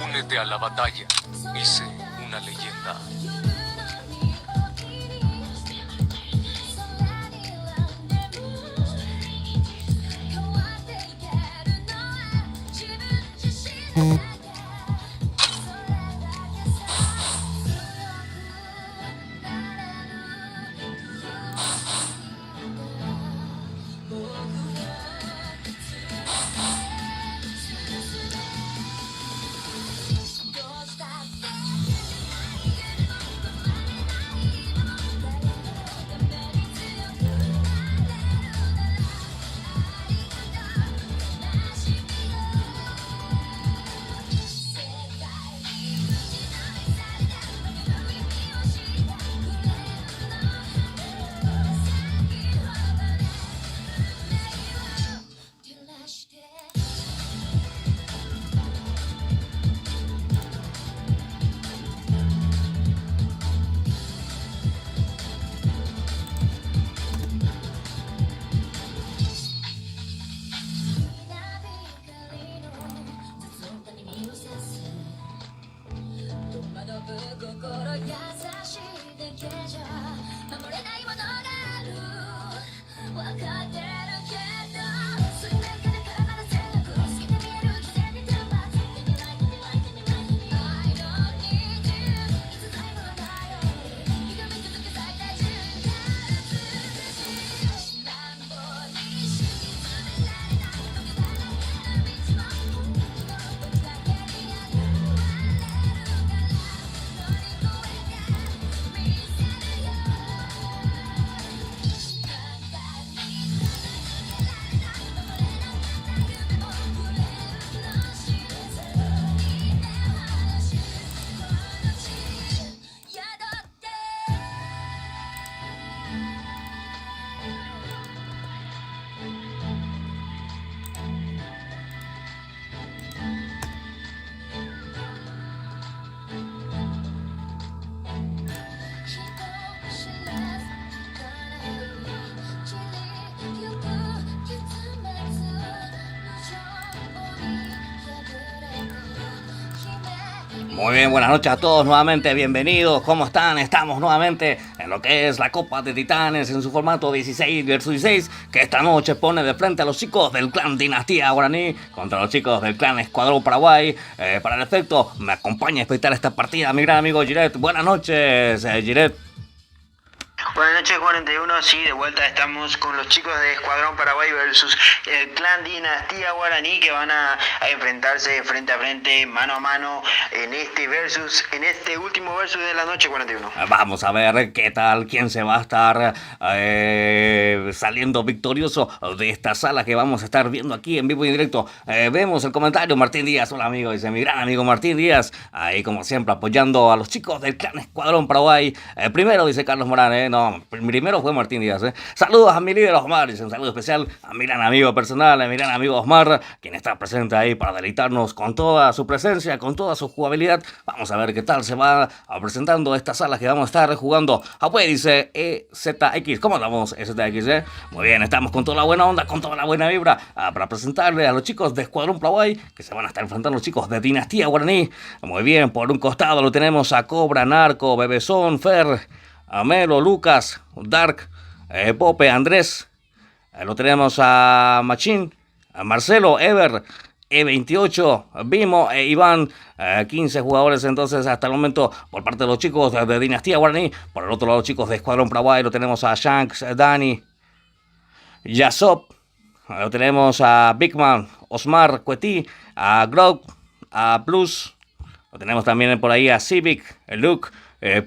Únete a la batalla y sé una leyenda. Muy bien, buenas noches a todos nuevamente, bienvenidos, ¿cómo están? Estamos nuevamente en lo que es la Copa de Titanes en su formato 16 versus 16, que esta noche pone de frente a los chicos del clan Dinastía Guaraní contra los chicos del clan Escuadrón Paraguay. Para el efecto, me acompaña a espectar esta partida mi gran amigo Giret. Buenas noches, Giret. Buenas noches 41, sí, de vuelta estamos con los chicos de Escuadrón Paraguay versus el clan Dinastía Guaraní, que van a enfrentarse frente a frente, mano a mano, en este último versus de la noche 41. Vamos a ver qué tal, quién se va a estar saliendo victorioso de esta sala que vamos a estar viendo aquí en vivo y en directo. Vemos el comentario, Martín Díaz, hola amigo, dice mi gran amigo Martín Díaz, ahí como siempre apoyando a los chicos del clan Escuadrón Paraguay. Primero dice Carlos Morán, no, primero fue Martín Díaz. Saludos a mi líder Osmar, dice un saludo especial a mi gran amigo personal, a mi gran amigo Osmar, quien está presente ahí para deleitarnos con toda su presencia, con toda su jugabilidad. Vamos a ver qué tal se va presentando esta sala que vamos a estar jugando. Pues dice EZX, ¿cómo andamos EZX? Muy bien, estamos con toda la buena onda, con toda la buena vibra, para presentarle a los chicos de Escuadrón Paraguay, que se van a estar enfrentando los chicos de Dinastía Guaraní. Muy bien, por un costado lo tenemos a Cobra, Narco, Bebezón, Fer, Amelo, Lucas, Dark, Pope, Andrés. Lo tenemos a Machín, a Marcelo, Ever, E28, Vimo e Iván. 15 jugadores entonces hasta el momento por parte de los chicos de Dinastía Guaraní. Por el otro lado, los chicos de Escuadrón Paraguay, lo tenemos a Shanks, Dani, Yasop. Lo tenemos a Bigman, Osmar, Cuetí, a Grog, a Plus. Lo tenemos también por ahí a Civic, Luke,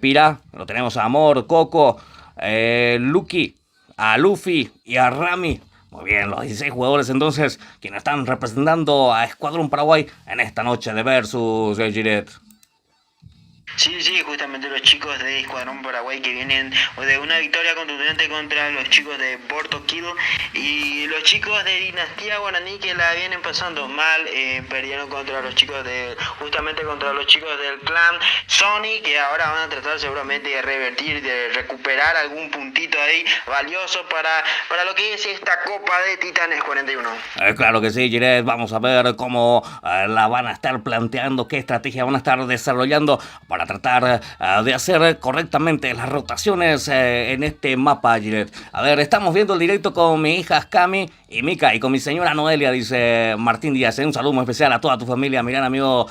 Pira. Lo tenemos a Amor, Coco, Lucky, a Luffy y a Rami. Muy bien, los 16 jugadores entonces quienes están representando a Escuadrón Paraguay en esta noche de versus Giret. Sí, justamente los chicos de Escuadrón Paraguay que vienen de una victoria contundente contra los chicos de Porto Kilo y los chicos de Dinastía Guaraní que la vienen pasando mal, perdieron contra los chicos justamente contra los chicos del clan Sony, que ahora van a tratar seguramente de revertir, de recuperar algún puntito ahí valioso para lo que es esta Copa de Titanes 41. Claro que sí, Jiret, vamos a ver cómo la van a estar planteando, qué estrategia van a estar desarrollando para tratar de hacer correctamente las rotaciones en este mapa, Jiret. A ver, estamos viendo el directo con mi hija Cami y Mica y con mi señora Noelia, dice Martín Díaz. Un saludo muy especial a toda tu familia, mi gran amigo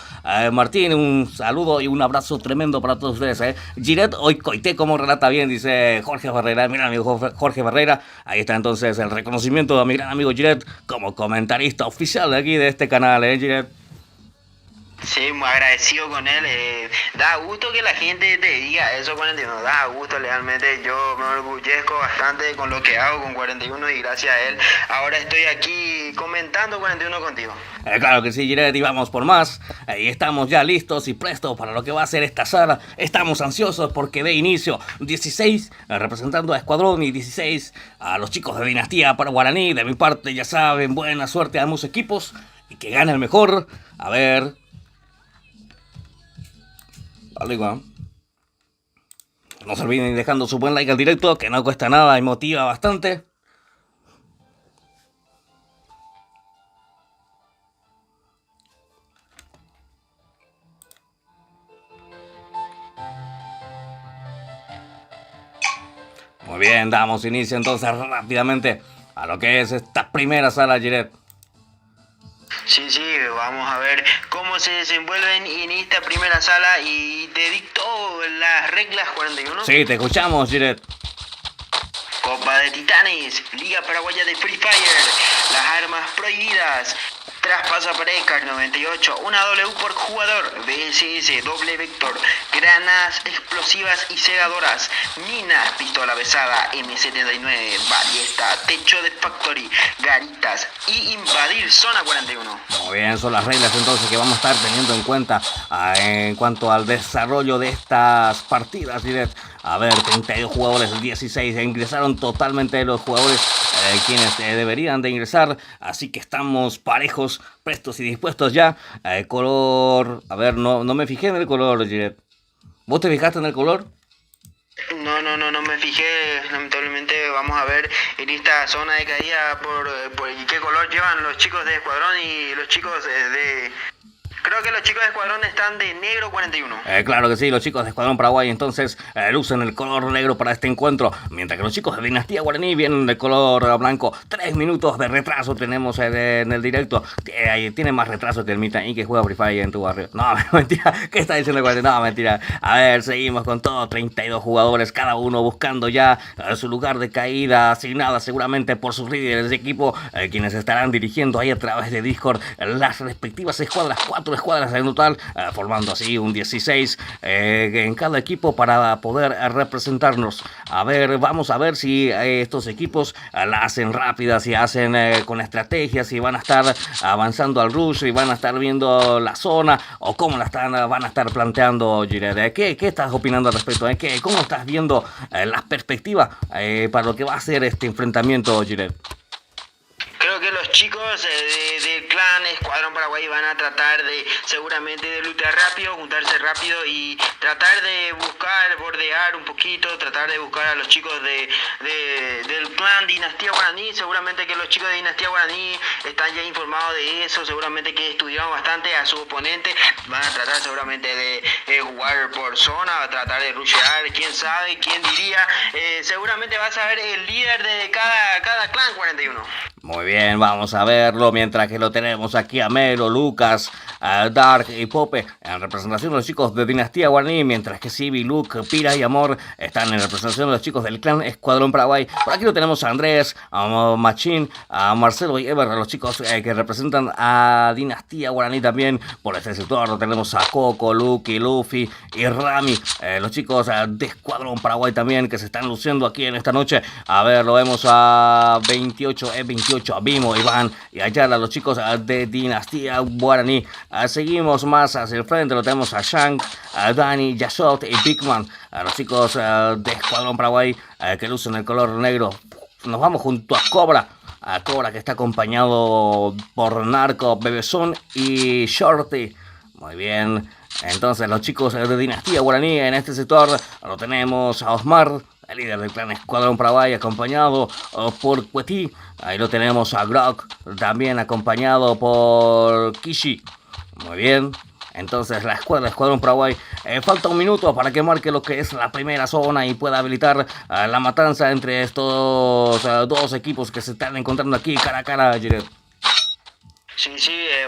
Martín, un saludo y un abrazo tremendo para todos ustedes. Jiret, hoy coité como relata bien, dice Jorge Barrera, mi gran amigo Jorge Barrera. Ahí está entonces el reconocimiento a mi gran amigo Jiret como comentarista oficial de aquí de este canal, Jiret. Sí, muy agradecido con él. Da gusto que la gente te diga eso, 41. Da gusto, realmente. Yo me orgullezco bastante con lo que hago con 41 y gracias a él ahora estoy aquí comentando 41 contigo. Claro que sí, Jiret, y vamos por más. Y estamos ya listos y prestos para lo que va a ser esta sala. Estamos ansiosos porque de inicio 16 representando a Escuadrón y 16 a los chicos de Dinastía para Guaraní. De mi parte, ya saben, buena suerte a ambos equipos y que gane el mejor. A ver. Vale, igual. No se olviden dejando su buen like al directo, que no cuesta nada y motiva bastante. Muy bien, damos inicio entonces rápidamente a lo que es esta primera sala, Jiret. Sí, vamos a ver cómo se desenvuelven en esta primera sala y te dicto las reglas 41. Sí, te escuchamos, Jiret. Copa de Titanes, Liga Paraguaya de Free Fire, las armas prohibidas, traspasa pared, CAR 98, una W por jugador, BSS, doble vector, granadas explosivas y segadoras, minas, pistola pesada, M79, ballesta, techo de factory, garitas y invadir zona 41. Muy bien, son las reglas entonces que vamos a estar teniendo en cuenta en cuanto al desarrollo de estas partidas, Jiret. A ver, 32 jugadores, 16 ingresaron totalmente los jugadores quienes deberían de ingresar, así que estamos parejos, prestos y dispuestos ya. Color, a ver, no me fijé en el color, Jiret. ¿Vos te fijaste en el color? No me fijé, lamentablemente. Vamos a ver en esta zona de caída por qué color llevan los chicos de Escuadrón y los chicos de... Creo que los chicos de Escuadrón están de negro 41. Claro que sí, los chicos de Escuadrón Paraguay entonces lucen el color negro para este encuentro, mientras que los chicos de Dinastía Guaraní vienen de color blanco. 3 minutos de retraso tenemos en el directo. Tiene más retraso que el Mita y que juega Free Fire en tu barrio. No, mentira, ¿qué está diciendo el Guaraní? No, mentira. A ver, seguimos con todo, 32 jugadores, cada uno buscando ya su lugar de caída, asignada seguramente por sus líderes de equipo, quienes estarán dirigiendo ahí a través de Discord las respectivas escuadras, 4 escuadras en total, formando así un 16 en cada equipo para poder representarnos. A ver, vamos a ver si estos equipos la hacen rápida, si hacen con estrategias, si van a estar avanzando al rush, si van a estar viendo la zona o cómo van a estar planteando, Jiret. ¿Qué estás opinando al respecto? ¿Cómo estás viendo las perspectivas para lo que va a ser este enfrentamiento, Jiret? Creo que los chicos del clan Escuadrón Paraguay van a tratar seguramente de luchar rápido, juntarse rápido y tratar de buscar, bordear un poquito, tratar de buscar a los chicos del clan Dinastía Guaraní. Seguramente que los chicos de Dinastía Guaraní están ya informados de eso, seguramente que estudiaron bastante a su oponente, van a tratar seguramente de jugar por zona, a tratar de rushear, quién sabe, quién diría. Seguramente vas a ver el líder de cada clan 41. Muy bien, vamos a verlo mientras que lo tenemos aquí a Melo, Lucas, Dark y Pope en representación de los chicos de Dinastía Guaraní, mientras que Civi, Luke, Pira y Amor están en representación de los chicos del clan Escuadrón Paraguay. Por aquí lo tenemos a Andrés, a Machín, a Marcelo y Ever, los chicos que representan a Dinastía Guaraní también. Por este sector lo tenemos a Coco, Luke, Luffy y Rami, los chicos de Escuadrón Paraguay también que se están luciendo aquí en esta noche. A ver, lo vemos a 28, 28 28, Vimo, Iván y Ayala, los chicos de Dinastía Guaraní. Seguimos más hacia el frente, lo tenemos a Shank, a Dani, Yasot y Bigman, a los chicos de Escuadrón Paraguay que lucen el color negro. Nos vamos junto a Cobra que está acompañado por Narco, Bebezón y Shorty. Muy bien, entonces los chicos de Dinastía Guaraní en este sector lo tenemos a Osmar, el líder del clan Escuadrón Paraguay, acompañado por Cuetí. Ahí lo tenemos a Grok, también acompañado por Kishi. Muy bien, entonces la escuadra Escuadrón Paraguay falta un minuto para que marque lo que es la primera zona y pueda habilitar la matanza entre estos dos equipos que se están encontrando aquí cara a cara, Giret. Sí,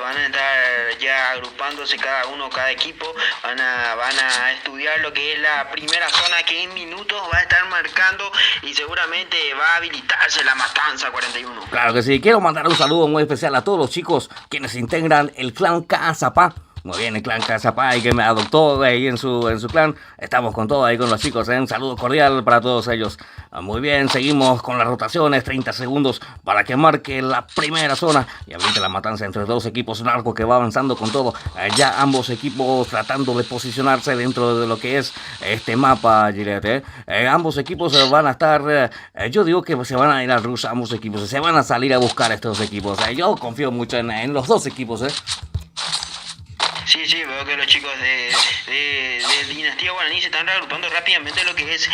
van a estar ya agrupándose cada equipo, van a estudiar lo que es la primera zona que en minutos va a estar marcando y seguramente va a habilitarse la matanza 41. Claro que sí, quiero mandar un saludo muy especial a todos los chicos quienes integran el clan Cazapá. Muy bien, el clan Cazapá y que me adoptó ahí en su clan. Estamos con todo ahí con los chicos, Un saludo cordial para todos ellos. Muy bien, seguimos con las rotaciones, 30 segundos para que marque la primera zona y habilite la matanza entre dos equipos Narco que va avanzando con todo. Ya ambos equipos tratando de posicionarse dentro de lo que es este mapa, Gillette. Ambos equipos van a estar, yo digo que se van a ir al rush, ambos equipos, se van a salir a buscar estos equipos. Yo confío mucho en los dos equipos, Sí, veo que los chicos de Dinastía Guaraní se están reagrupando rápidamente lo que es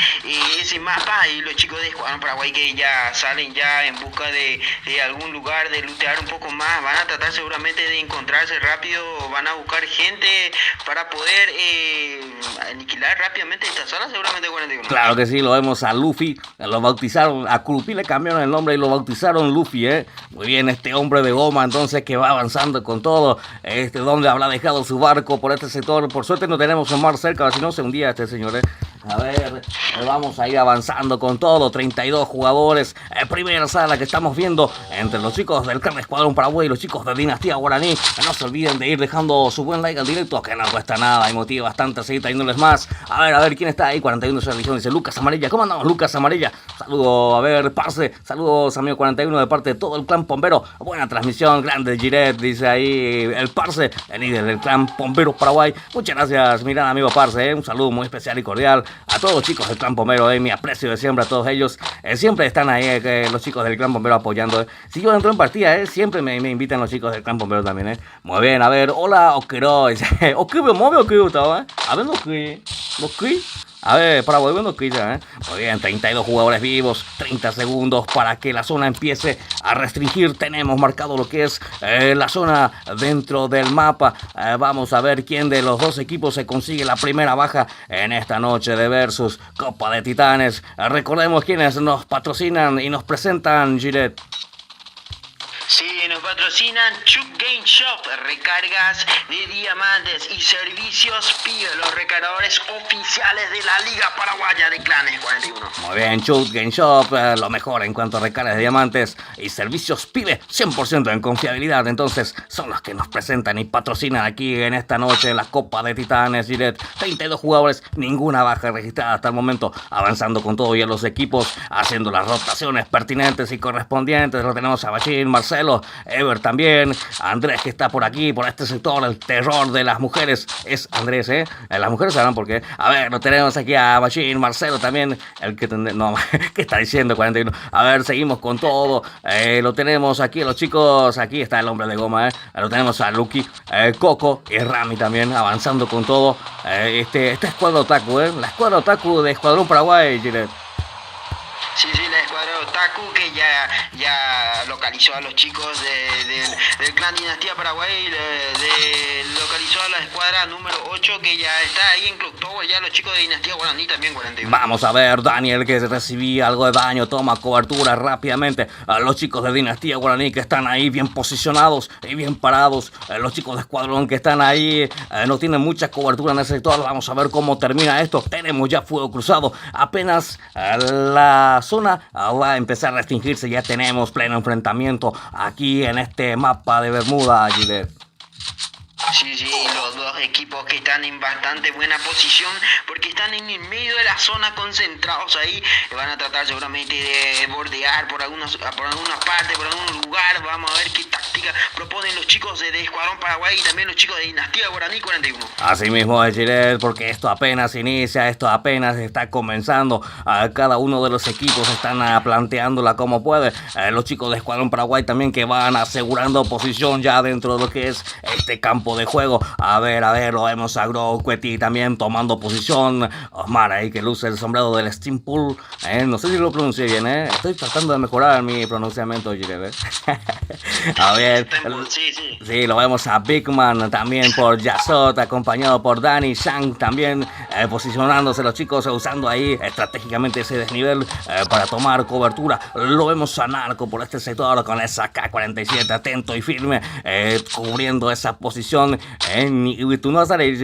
ese mapa y los chicos de Escuadrón Paraguay que ya salen ya en busca de algún lugar, de lootear un poco más, van a tratar seguramente de encontrarse rápido, van a buscar gente para poder aniquilar rápidamente esta zona, seguramente 41. Claro que sí, lo vemos a Luffy, lo bautizaron, a Kurupi le cambiaron el nombre y lo bautizaron Luffy, Muy bien, este hombre de goma entonces que va avanzando con todo, donde habrá dejado su barco por este sector. Por suerte no tenemos un mar cerca, si no se hundía este señor, A ver, vamos a ir avanzando con todo. 32 jugadores. Primera sala que estamos viendo entre los chicos del clan Escuadrón Paraguay y los chicos de Dinastía Guaraní. No se olviden de ir dejando su buen like al directo, que no cuesta nada y motiva bastante a seguir trayéndoles más. A ver quién está ahí. 41 de religión, dice Lucas Amarilla. ¿Cómo andamos, Lucas Amarilla? Saludo, a ver, parce. Saludos, amigo 41 de parte de todo el clan Pombero. Buena transmisión, grande Giret, dice ahí el parce, el líder del clan Pombero Paraguay. Muchas gracias, mi gran amigo parce. Un saludo muy especial y cordial a todos los chicos del clan Pombero, mi aprecio de siempre a todos ellos. Siempre están ahí los chicos del clan Pombero apoyando. Si yo entro en partida, siempre me invitan los chicos del clan Pombero también. Muy bien, a ver, hola, Okero. A ver, a ver, para volver a quitar, Muy bien, 32 jugadores vivos, 30 segundos para que la zona empiece a restringir. Tenemos marcado lo que es la zona dentro del mapa. Vamos a ver quién de los dos equipos se consigue la primera baja en esta noche de Versus Copa de Titanes. Recordemos quiénes nos patrocinan y nos presentan, Gillette. Sí, nos patrocinan Chuck Game Shop, recargas de diamantes y servicios PIB, los recargadores oficiales de la Liga Paraguaya de Clanes 41. Muy bien, Chuck Game Shop, lo mejor en cuanto a recargas de diamantes y servicios PIB, 100% en confiabilidad. Entonces, son los que nos presentan y patrocinan aquí en esta noche en la Copa de Titanes. Direct, 32 jugadores, ninguna baja registrada hasta el momento, avanzando con todo y a los equipos, haciendo las rotaciones pertinentes y correspondientes. Lo tenemos a Bachín, Marcelo, Ever también, Andrés que está por aquí, por este sector, el terror de las mujeres es Andrés, las mujeres sabrán por qué. A ver, lo tenemos aquí a Machine, Marcelo también, el que no, ¿qué está diciendo 41? A ver, seguimos con todo, lo tenemos aquí los chicos, aquí está el hombre de goma, lo tenemos a Lucky, Coco y Rami también, avanzando con todo, este escuadra otaku, la escuadra otaku de Escuadrón Paraguay, Gillette. Sí, la escuadra Otaku que ya localizó a los chicos del clan Dinastía Paraguay, localizó a la escuadra número 8 que ya está ahí en Clock Tower, ya los chicos de Dinastía Guaraní también 41. Vamos a ver, Daniel que recibía algo de daño, toma cobertura rápidamente. A los chicos de Dinastía Guaraní que están ahí bien posicionados y bien parados. Los chicos de Escuadrón que están ahí no tienen mucha cobertura en el sector. Vamos a ver cómo termina esto. Tenemos ya fuego cruzado. Apenas la zona va a empezar a restringirse. Ya tenemos pleno enfrentamiento aquí en este mapa de Bermuda, Gillette. Sí, sí, los dos equipos que están en bastante buena posición porque están en el medio de la zona concentrados ahí, van a tratar seguramente de bordear por alguna parte, por algún lugar. Vamos a ver qué táctica proponen los chicos de Escuadrón Paraguay y también los chicos de Dinastía Guaraní 41. Así mismo es, Gilet, porque esto apenas inicia, esto apenas está comenzando. Cada uno de los equipos están planteándola como puede. Los chicos de Escuadrón Paraguay también que van asegurando posición ya dentro de lo que es este campo de juego. A ver, lo vemos a Groqueti también tomando posición. Osmar ahí que luce el sombrero del Steam Pool. No sé si lo pronuncié bien, estoy tratando de mejorar mi pronunciamiento, Gilet. A ver, sí, lo vemos a Big Man también por Yasot, acompañado por Danny Shang también posicionándose los chicos, usando ahí estratégicamente ese desnivel para tomar cobertura. Lo vemos a Narco por este sector con esa K-47 atento y firme, cubriendo esa posición y tú no vas a ir,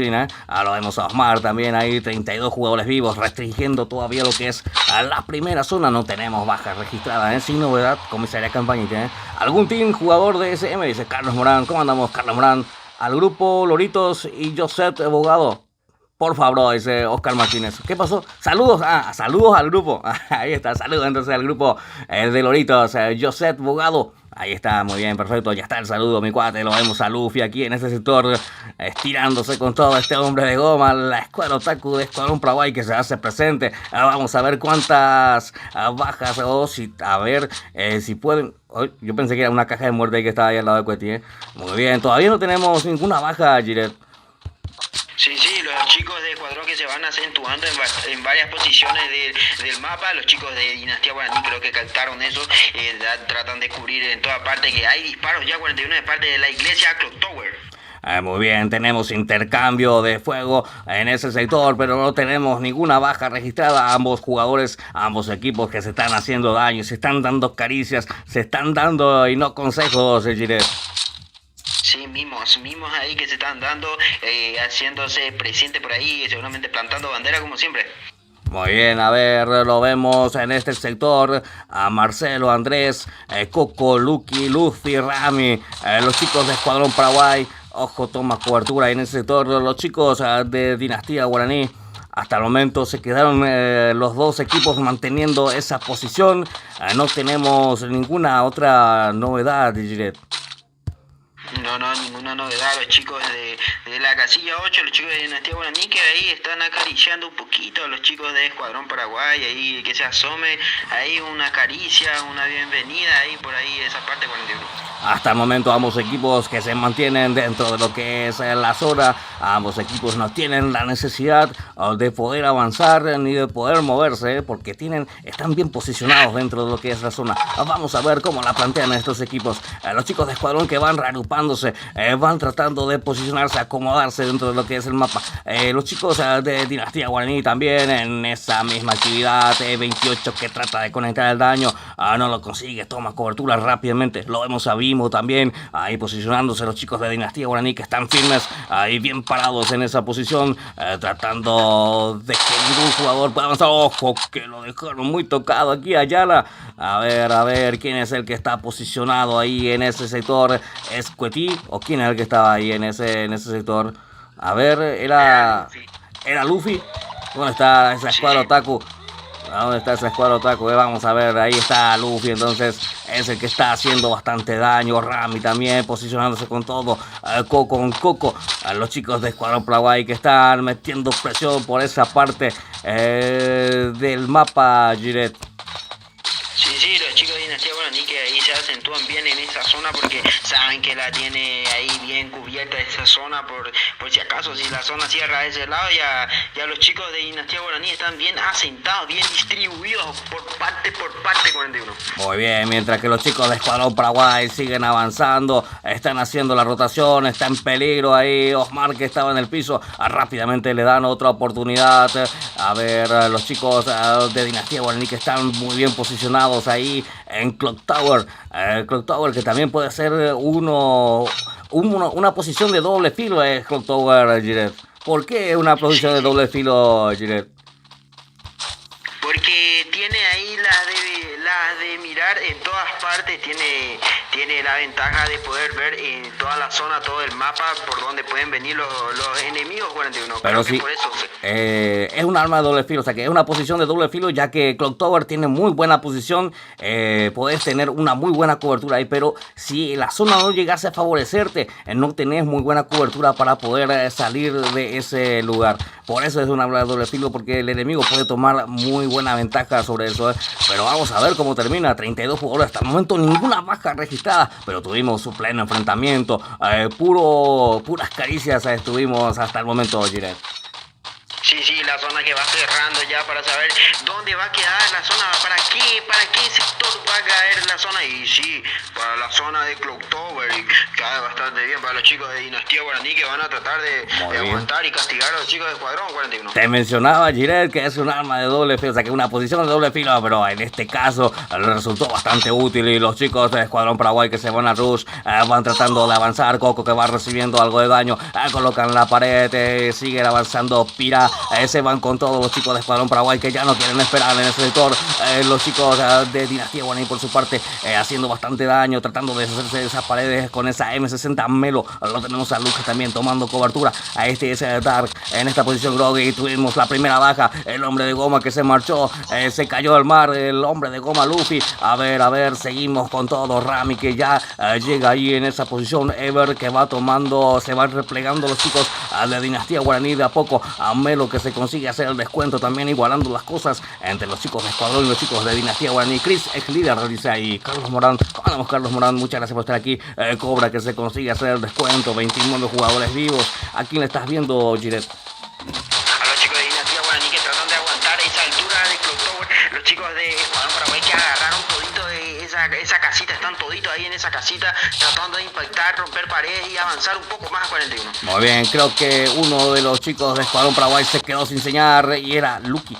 lo vemos a Osmar también ahí, 32 jugadores vivos, restringiendo todavía lo que es la primera zona. No tenemos bajas registradas, sin novedad, comisaría Campañita. ¿Algún team jugador de SM? Dice Carlos Morán. ¿Cómo andamos, Carlos Morán? Al grupo Loritos y Josep Abogado. Por favor, dice Oscar Martínez. ¿Qué pasó? Saludos. Saludos al grupo. Ahí está, saludos entonces al grupo de Loritos, Josep Abogado. Ahí está, muy bien, perfecto. Ya está el saludo, mi cuate. Lo vemos a Luffy aquí en este sector, estirándose con todo este hombre de goma. La escuadra Otaku de Escuadrón Paraguay que se hace presente. Vamos a ver cuántas bajas a ver si pueden. Yo pensé que era una caja de muerte que estaba ahí al lado de Cueti. Muy bien, todavía no tenemos ninguna baja, Giret. Sí, los chicos de Escuadrón que se van acentuando en varias posiciones del mapa. Los chicos de Dinastía Guaraní creo que captaron eso. Tratan de cubrir en toda parte que hay disparos ya 41 de parte de la iglesia Clock Tower. Muy bien, tenemos intercambio de fuego en ese sector, pero no tenemos ninguna baja registrada. Ambos jugadores, ambos equipos que se están haciendo daño, se están dando caricias, se están dando y no consejos, Giret. Sí, mimos ahí que se están dando, haciéndose presente por ahí, seguramente plantando bandera como siempre. Muy bien, a ver, lo vemos en este sector, a Marcelo, Andrés, Coco, Lucky, Luffy, Rami, los chicos de Escuadrón Paraguay. Ojo, toma cobertura en ese sector, los chicos de Dinastía Guaraní. Hasta el momento se quedaron los dos equipos manteniendo esa posición. No tenemos ninguna otra novedad, Giret. No, ninguna novedad. Los chicos de la casilla 8, los chicos de Dinastía Guaraní, que ahí están acariciando un poquito a los chicos de Escuadrón Paraguay, ahí que se asome, ahí una caricia, una bienvenida, ahí por ahí esa parte 41. Hasta el momento ambos equipos que se mantienen dentro de lo que es la zona, ambos equipos no tienen la necesidad de poder avanzar ni de poder moverse porque están bien posicionados dentro de lo que es la zona. Vamos a ver cómo la plantean estos equipos. Los chicos de Escuadrón que van reagrupándose, van tratando de posicionarse, acomodarse dentro de lo que es el mapa. Los chicos de Dinastía Guaraní también en esa misma actividad. 28 que trata de conectar el daño, no lo consigue, toma cobertura rápidamente. Lo vemos a Vimo también, ahí posicionándose los chicos de Dinastía Guaraní que están firmes, ahí bien parados en esa posición, tratando de que ningún jugador pueda avanzar. Ojo, que lo dejaron muy tocado aquí Ayala. A ver, ¿quién es el que está posicionado ahí en ese sector? ¿Es Cueti o quién es el que estaba ahí en ese sector? A ver, era Luffy. ¿Dónde está esa escuadra Otaku? ¿Dónde está esa escuadra Otaku? Vamos a ver, ahí está Luffy, entonces es el que está haciendo bastante daño. Rami también posicionándose con todo, Coco, a los chicos de Escuadrón Paraguay que están metiendo presión por esa parte del mapa, Giret. Sí, los chicos de Dinastía Guaraní que ahí se acentúan bien en esa zona porque saben que la tiene ahí bien cubierta esa zona por si acaso, si la zona cierra a ese lado, ya los chicos de Dinastía Guaraní están bien asentados, bien distribuidos por parte 41. Muy bien, mientras que los chicos de Escuadrón Paraguay siguen avanzando, están haciendo la rotación, está en peligro ahí Osmar que estaba en el piso, rápidamente le dan otra oportunidad. A ver, los chicos de Dinastía Guaraní que están muy bien posicionados ahí en Clock Tower. Clock Tower que también puede ser una posición de doble filo, Clock Tower, Giret. ¿Por qué una posición de doble filo, Giret? Porque tiene ahí las de mirar en todas partes, tiene tiene la ventaja de poder ver toda la zona, todo el mapa por donde pueden venir los enemigos 41. Pero sí, por eso, es un arma de doble filo, o sea que es una posición de doble filo, ya que Clock Tower tiene muy buena posición, puedes tener una muy buena cobertura ahí, pero si la zona no llegase a favorecerte, no tenés muy buena cobertura para poder salir de ese lugar. Por eso es un arma de doble filo, porque el enemigo puede tomar muy buena ventaja sobre eso, Pero vamos a ver cómo termina. 32 jugadores, hasta el momento ninguna baja registrada, pero tuvimos su pleno enfrentamiento, puras caricias estuvimos hasta el momento, Jiret. Sí, la zona que va cerrando ya para saber dónde va a quedar la zona, para qué sector va a caer la zona. Y sí, para la zona de Clock Tower, y cae bastante bien para los chicos de Dinastía Guaraní, que van a tratar de aguantar y castigar a los chicos de Escuadrón 41. Te mencionaba, Jiret, que es un arma de doble filo, o sea que una posición de doble filo, pero en este caso resultó bastante útil, y los chicos de Escuadrón Paraguay que se van a rush, van tratando de avanzar. Coco, que va recibiendo algo de daño, colocan la pared, siguen avanzando Pira. Se van con todos los chicos de Escuadrón Paraguay, que ya no quieren esperar en ese sector. Los chicos de Dinastía Guaraní, por su parte, haciendo bastante daño, tratando de deshacerse de esas paredes con esa M60 Melo. Lo tenemos a Lucas también tomando cobertura. A este es Dark en esta posición. Groggy, tuvimos la primera baja. El hombre de goma que se marchó, se cayó al mar. El hombre de goma Luffy. A ver, seguimos con todo. Rami, que ya llega ahí en esa posición. Ever, que va tomando, se van replegando los chicos de Dinastía Guaraní de a poco. A Melo, que se consigue hacer el descuento, también igualando las cosas entre los chicos de Escuadrón y los chicos de Dinastía Guaraní. Chris, ex líder, realiza ahí. Carlos Morán, vamos Carlos Morán, muchas gracias por estar aquí. Cobra, que se consigue hacer el descuento. 29 jugadores vivos. ¿A quién le estás viendo, Jiret? A los chicos de Dinastía Guaraní, que tratan de aguantar esa altura de Clock Tower. Los chicos de Escuadrón Paraguay, que agarraron todito de esa casita, están toditos ahí en esa casita, tratando de impactar, romper paredes y avanzar un poco más a 41. Muy bien, creo que uno de los chicos de Escuadrón Paraguay se quedó sin señal, y era Lucky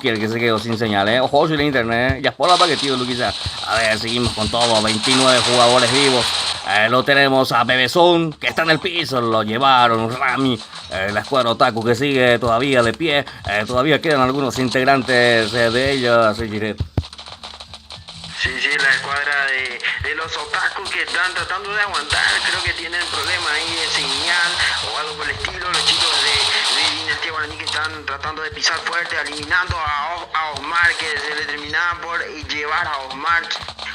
el que se quedó sin señal, Ojo, si la internet, ya por la paquetito, Lucky. A ver, seguimos con todo. 29 jugadores vivos. Lo tenemos a Bebezón, que está en el piso, lo llevaron. Rami, la escuadra Otaku, que sigue todavía de pie. Todavía quedan algunos integrantes de ella, Jiret. Sí, la escuadra de los otakus, que están tratando de aguantar. Creo que tienen problemas ahí de señal o algo por el estilo. Los chicos de Dinastía Guaraní, que están tratando de pisar fuerte, eliminando a Osmar, que se le terminaba por llevar a Osmar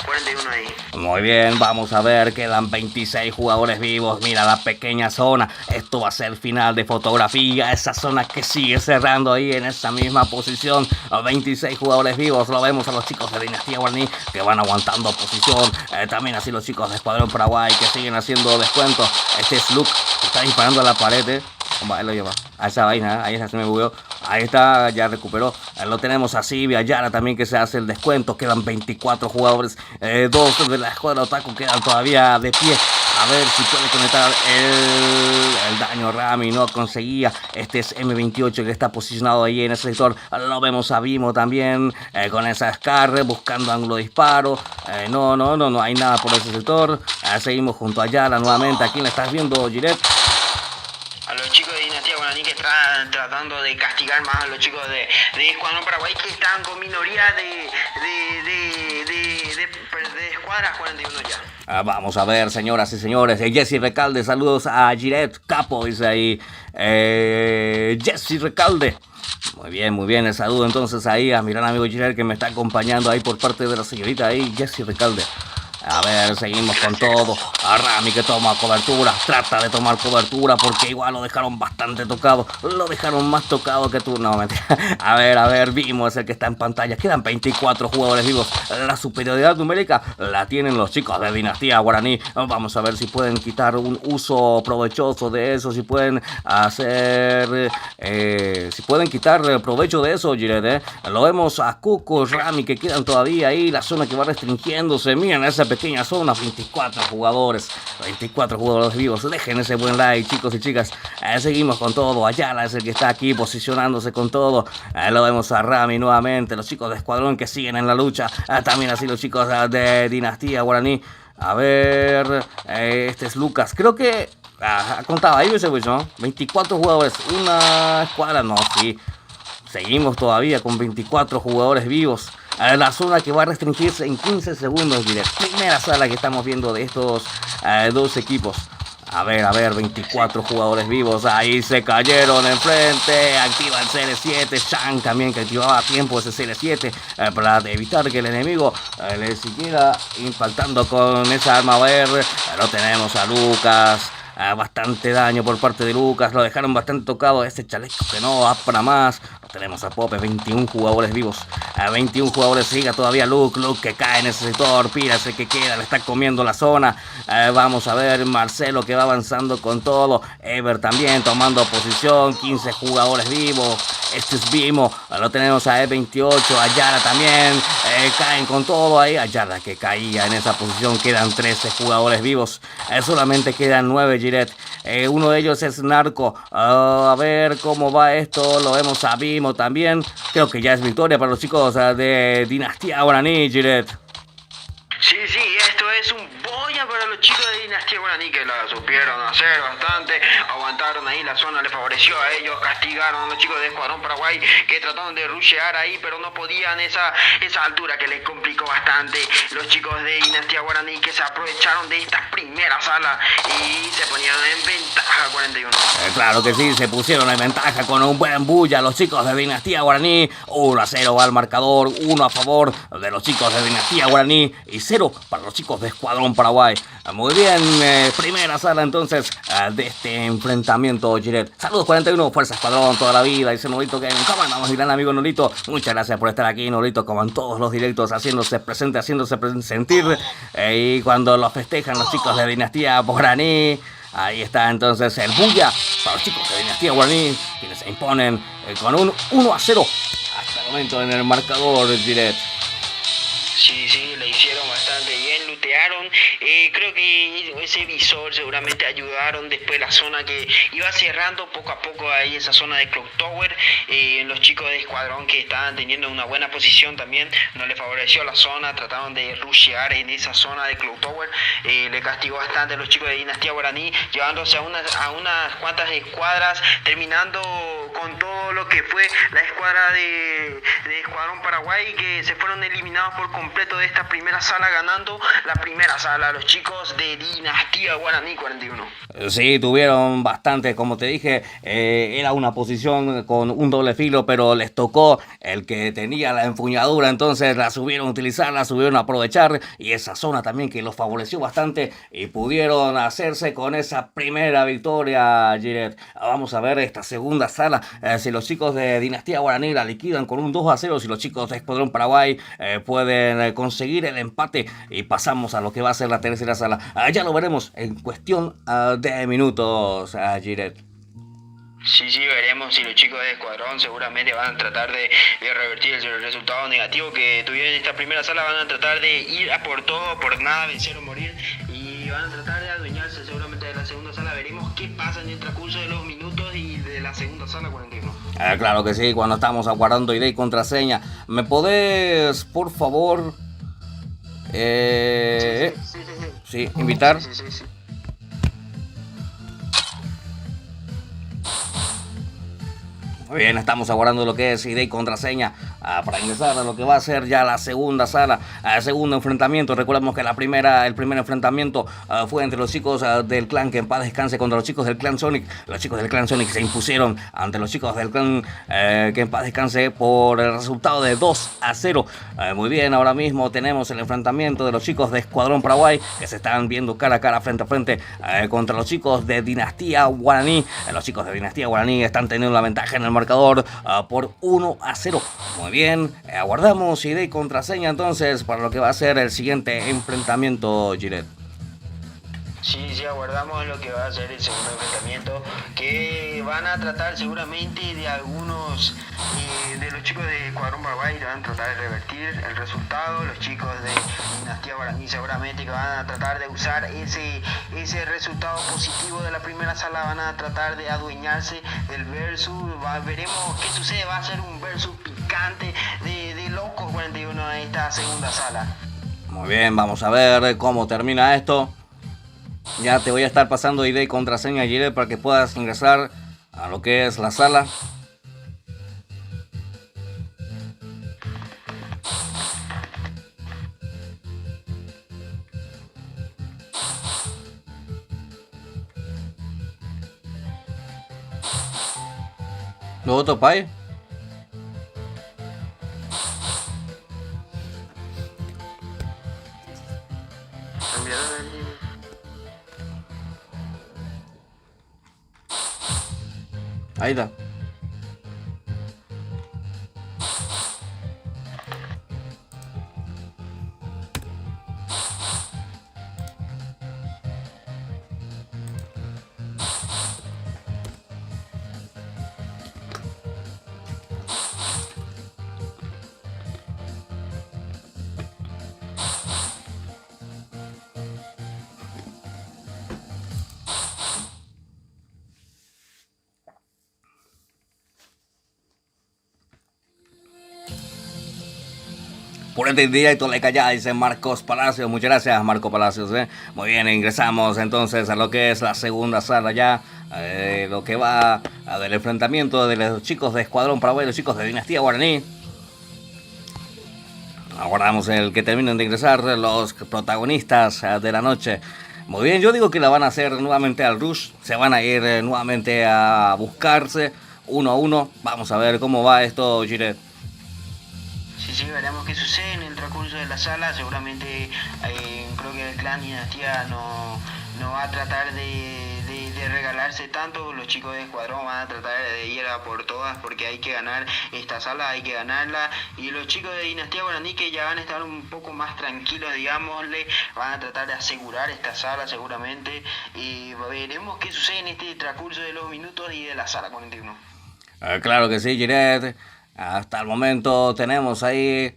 41 ahí. Muy bien, vamos a ver, quedan 26 jugadores vivos. Mira la pequeña zona, esto va a ser final de fotografía. Esa zona que sigue cerrando ahí en esa misma posición. 26 jugadores vivos, lo vemos a los chicos de Dinastía Guaraní, que van aguantando posición. También así los chicos de Escuadrón Paraguay, que siguen haciendo descuento. Este es Luke, que está disparando a la pared, Él lo lleva a esa vaina, ahí se me bugueó. Ahí está, ya recuperó. Lo tenemos a Sibia Yara también, que se hace el descuento. Quedan 24 jugadores. Dos de la escuadra Otaku quedan todavía de pie. A ver si puede conectar el daño. Rami no conseguía. Este es M28, que está posicionado ahí en ese sector. Lo vemos a Vimo también, con esa Scar, buscando ángulo de disparo. No hay nada por ese sector. Seguimos junto a Yara nuevamente. ¿A quién le estás viendo, Jiret? A los chicos de Dinastía Guaraní, que están tratando de castigar más a los chicos de Escuadrón Paraguay, que están con minoría de escuadras 41 ya. Vamos a ver, señoras y señores. Jesse Recalde, saludos a Jiret Capo, dice ahí. Jesse Recalde. Muy bien, el saludo entonces ahí a mi gran amigo Jiret, que me está acompañando ahí por parte de la señorita ahí, Jesse Recalde. A ver, seguimos con todo. A Rami, que toma cobertura. Trata de tomar cobertura, porque igual lo dejaron bastante tocado. Lo dejaron más tocado que tú. No, mentira. A ver, Vimo es el que está en pantalla. Quedan 24 jugadores vivos. La superioridad numérica la tienen los chicos de Dinastía Guaraní. Vamos a ver si pueden quitar un uso provechoso de eso. Si pueden hacer... si pueden quitar provecho de eso, Jiret, Lo vemos a Cuco, Rami, que quedan todavía ahí. La zona que va restringiéndose. Miren esa pequeña zona. 24 jugadores vivos. Dejen ese buen like, chicos y chicas. Seguimos con todo. Ayala es el que está aquí posicionándose con todo. Lo vemos a Rami nuevamente. Los chicos de Escuadrón, que siguen en la lucha. También así los chicos de Dinastía Guaraní. A ver, este es Lucas. Creo que contaba ahí ese güey, ¿no? 24 jugadores. Una escuadra, no, sí. Seguimos todavía con 24 jugadores vivos. La zona que va a restringirse en 15 segundos, Giret. Primera sala que estamos viendo de estos dos equipos. A ver, 24 jugadores vivos, ahí se cayeron enfrente, activa el CL7, Shang también que activaba a tiempo ese CL7 para evitar que el enemigo le siguiera impactando con esa arma verde. Pero tenemos a Lucas. Bastante daño por parte de Lucas, lo dejaron bastante tocado este chaleco que no va para más. Tenemos a Pope, 21 jugadores vivos, 21 jugadores, siga todavía Luke que cae en ese sector, Pira es el que queda, le está comiendo la zona. Vamos a ver Marcelo que va avanzando con todo, Ever también tomando posición, 15 jugadores vivos. Este es Vimo, lo tenemos a E28, Ayala también, caen con todo ahí, Ayala que caía en esa posición, quedan 13 jugadores vivos, solamente quedan 9 Giret, uno de ellos es Narco. A ver cómo va esto, lo vemos a Vimo también, creo que ya es victoria para los chicos de Dinastía Guaraní, Giret. Sí, esto es un boya para los chicos de Dinastía Guaraní que la supieron hacer bastante, aguantaron ahí, la zona les favoreció a ellos, castigaron a los chicos de Escuadrón Paraguay que trataron de rushear ahí pero no podían, esa altura que les complicó bastante. Los chicos de Dinastía Guaraní que se aprovecharon de esta primera sala y se ponían en ventaja 41. Claro que sí, se pusieron en ventaja con un buen bulla los chicos de Dinastía Guaraní, 1-0 va el marcador, 1 a favor de los chicos de Dinastía Guaraní y 0 para los chicos de Escuadrón Paraguay. Muy bien, primera sala entonces de este enfrentamiento, Giret. Saludos 41, Fuerza Escuadrón toda la vida, dice Nolito que ¿cómo andamos, mi gran amigo Nolito? Muchas gracias por estar aquí, Nolito, como en todos los directos, haciéndose presente, haciéndose sentir. Y cuando lo festejan los chicos de Dinastía Guaraní, ahí está entonces el bulla para los chicos de Dinastía Guaraní, quienes se imponen con un 1-0 hasta el momento en el marcador, Giret. Sí, le hicieron bastante bien, lootearon, creo que ese visor seguramente ayudaron, después la zona que iba cerrando poco a poco ahí, esa zona de Clock Tower, los chicos de Escuadrón que estaban teniendo una buena posición también, no les favoreció la zona, trataron de rushear en esa zona de Clock Tower, le castigó bastante a los chicos de Dinastía Guaraní, llevándose a unas cuantas escuadras, terminando con todo lo que fue la escuadra de Escuadrón Paraguay, que se fueron eliminados por completo de esta primera sala, ganando la primera sala los chicos de Dinastía Guaraní 41. Sí, tuvieron bastante, como te dije, era una posición con un doble filo, pero les tocó el que tenía la empuñadura, entonces la subieron a utilizar, la subieron a aprovechar, y esa zona también que los favoreció bastante y pudieron hacerse con esa primera victoria, Giret. Vamos a ver esta segunda sala, si los chicos de Dinastía Guaraní la liquidan con un 2-0, si los chicos de Escuadrón Paraguay pueden conseguir el empate y pasamos a lo que va a ser la tercera sala. Ya lo veremos en cuestión de minutos, Giret. Sí, veremos si los chicos de Escuadrón seguramente van a tratar de revertir el resultado negativo que tuvieron en esta primera sala, van a tratar de ir a por todo, por nada, vencer o morir, y van a tratar de adueñarse seguramente de la segunda sala. Veremos qué pasa en el transcurso de los minutos y de la segunda sala 41. Claro que sí, cuando estamos aguardando ID y contraseña. ¿Me podés, por favor, sí, invitar? Sí. Muy bien, estamos aguardando lo que es ID y contraseña para ingresar a lo que va a ser ya la segunda sala, segundo enfrentamiento. Recordemos que el primer enfrentamiento fue entre los chicos del clan que en paz descanse contra los chicos del clan Sonic. Los chicos del clan Sonic se impusieron ante los chicos del clan que en paz descanse por el resultado de 2-0. Muy bien, ahora mismo tenemos el enfrentamiento de los chicos de Escuadrón Paraguay que se están viendo cara a cara, frente a frente contra los chicos de Dinastía Guaraní. Los chicos de Dinastía Guaraní están teniendo la ventaja en el marcador por 1-0. Muy bien, aguardamos ID y contraseña entonces para lo que va a ser el siguiente enfrentamiento, Giret. Sí, aguardamos lo que va a ser el segundo enfrentamiento, que van a tratar seguramente de algunos de los chicos de Escuadrón Paraguay, van a tratar de revertir el resultado. Los chicos de Dinastía Guaraní seguramente que van a tratar de usar ese resultado positivo de la primera sala, van a tratar de adueñarse del versus. Veremos qué sucede, va a ser un versus picante de locos 41 en esta segunda sala. Muy bien, vamos a ver cómo termina esto. Ya te voy a estar pasando ID y contraseña, Giret, para que puedas ingresar a lo que es la sala. ¿Lo otro pay? Ahí está. Por este directo le calla, dice Marcos Palacios. Muchas gracias, Marco Palacios. Muy bien, ingresamos entonces a lo que es la segunda sala ya. Lo que va del enfrentamiento de los chicos de Escuadrón Paraguay y los chicos de Dinastía Guaraní. Aguardamos el que terminen de ingresar los protagonistas de la noche. Muy bien, yo digo que la van a hacer nuevamente al rush. Se van a ir nuevamente a buscarse uno a uno. Vamos a ver cómo va esto, Giret. Sí, veremos qué sucede en el transcurso de la sala. Seguramente creo que el clan Dinastía no va a tratar de regalarse tanto. Los chicos de Escuadrón van a tratar de ir a por todas porque hay que ganar esta sala, hay que ganarla. Y los chicos de Dinastía Guaraní, que ya van a estar un poco más tranquilos, digámosle, van a tratar de asegurar esta sala seguramente. Y veremos qué sucede en este transcurso de los minutos y de la sala 41. Claro que sí, Giret. Hasta el momento tenemos ahí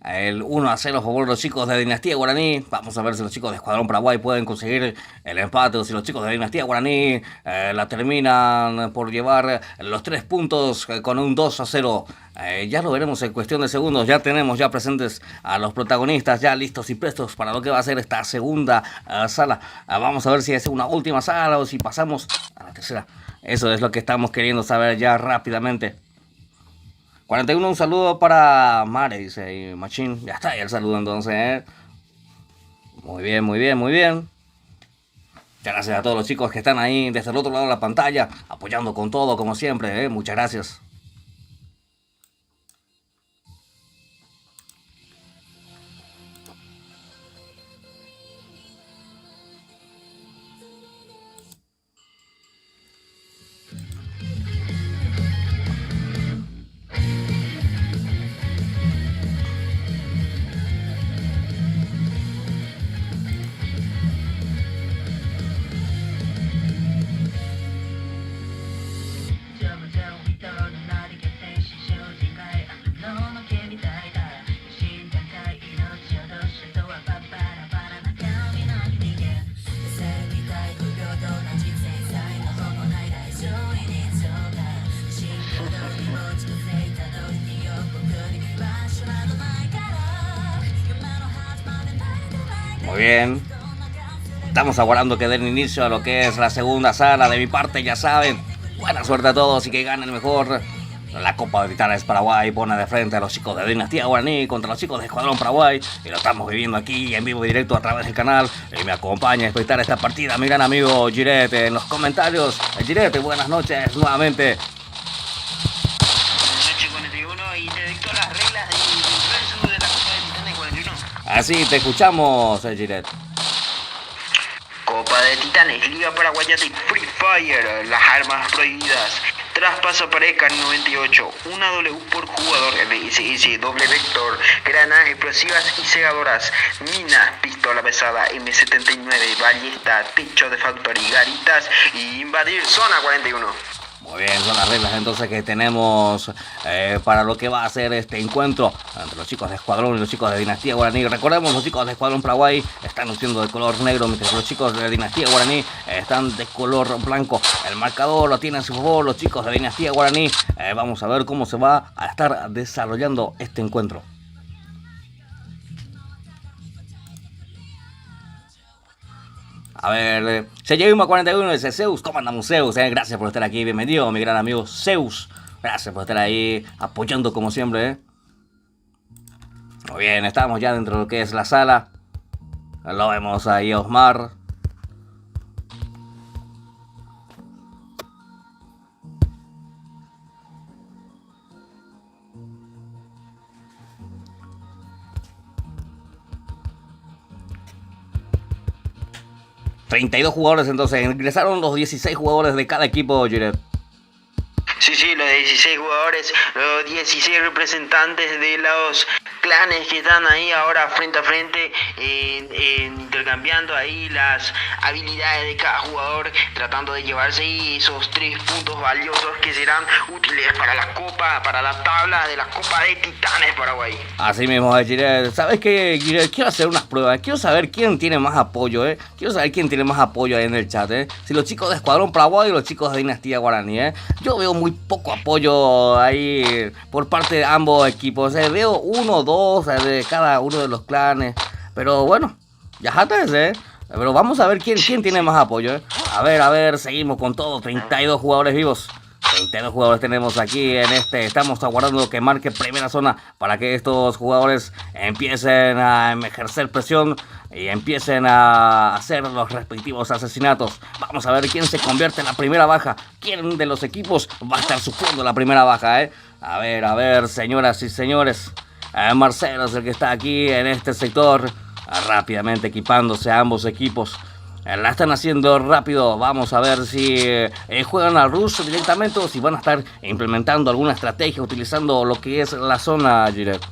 el 1-0 a favor de los chicos de Dinastía Guaraní. Vamos a ver si los chicos de Escuadrón Paraguay pueden conseguir el empate o si los chicos de Dinastía Guaraní la terminan por llevar los 3 puntos con un 2-0. Ya lo veremos en cuestión de segundos. Ya tenemos ya presentes a los protagonistas ya listos y prestos para lo que va a ser esta segunda sala. Vamos a ver si es una última sala o si pasamos a la tercera. Eso es lo que estamos queriendo saber ya rápidamente. 41, un saludo para Mare, dice Machín. Ya está ahí el saludo entonces. Muy bien, muy bien, muy bien. Muchas gracias a todos los chicos que están ahí desde el otro lado de la pantalla, apoyando con todo, como siempre. Muchas gracias. Muy bien. Estamos aguardando que den inicio a lo que es la segunda sala. De mi parte, ya saben, buena suerte a todos y que ganen mejor. La Copa de Titanes Paraguay pone de frente a los chicos de Dinastía Guaraní contra los chicos de Escuadrón Paraguay. Y lo estamos viviendo aquí en vivo y directo a través del canal. Y me acompaña a espectar esta partida mi gran amigo Giret en los comentarios. Giret, buenas noches nuevamente. Buenas noches 41 y te dicto las reglas del versus de la Copa de Titanes 41. Así te escuchamos, Giret. Copa de Titanes, Liga Paraguaya de Free Fire, las armas prohibidas. Traspaso pareja 98, una W por jugador, VSS, doble vector, granadas explosivas y segadoras, minas, pistola pesada, M79, ballesta, techo de factory, garitas y invadir zona 41. Muy bien, son las reglas entonces que tenemos para lo que va a ser este encuentro entre los chicos de Escuadrón y los chicos de Dinastía Guaraní. Recordemos, los chicos de Escuadrón Paraguay están luciendo de color negro, mientras los chicos de Dinastía Guaraní están de color blanco. El marcador lo tienen a su favor los chicos de Dinastía Guaraní. Vamos a ver cómo se va a estar desarrollando este encuentro. A ver, CJ141 dice Zeus, ¿cómo andamos Zeus? Gracias por estar aquí, bienvenido mi gran amigo Zeus. Gracias por estar ahí apoyando como siempre. Muy bien, estamos ya dentro de lo que es la sala. Lo vemos ahí Osmar. 32 jugadores entonces. Ingresaron los 16 jugadores de cada equipo, Giret. Sí, los 16 jugadores, los 16 representantes de los clanes que están ahí ahora frente a frente, intercambiando ahí las habilidades de cada jugador, tratando de llevarse esos 3 puntos valiosos que serán útiles para la copa, para la tabla de la Copa de Titanes Paraguay. Así mismo, Giret. ¿Sabes qué, Giret? Quiero hacer unas pruebas. Quiero saber quién tiene más apoyo, Quiero saber quién tiene más apoyo ahí en el chat, Si los chicos de Escuadrón Paraguay o los chicos de Dinastía Guaraní, Yo veo muy poco apoyo ahí por parte de ambos equipos. Veo 1 o 2 de cada uno de los clanes. Pero bueno, ya está, Pero vamos a ver quién tiene más apoyo, A ver, seguimos con todo. 32 jugadores vivos. 32 jugadores tenemos aquí en este. Estamos aguardando que marque primera zona para que estos jugadores empiecen a ejercer presión y empiecen a hacer los respectivos asesinatos. Vamos a ver quién se convierte en la primera baja. ¿Quién de los equipos va a estar sufriendo la primera baja, A ver, señoras y señores. Marcelo es el que está aquí en este sector. Rápidamente equipándose a ambos equipos. La están haciendo rápido. Vamos a ver si juegan al rush directamente o si van a estar implementando alguna estrategia utilizando lo que es la zona, Giret.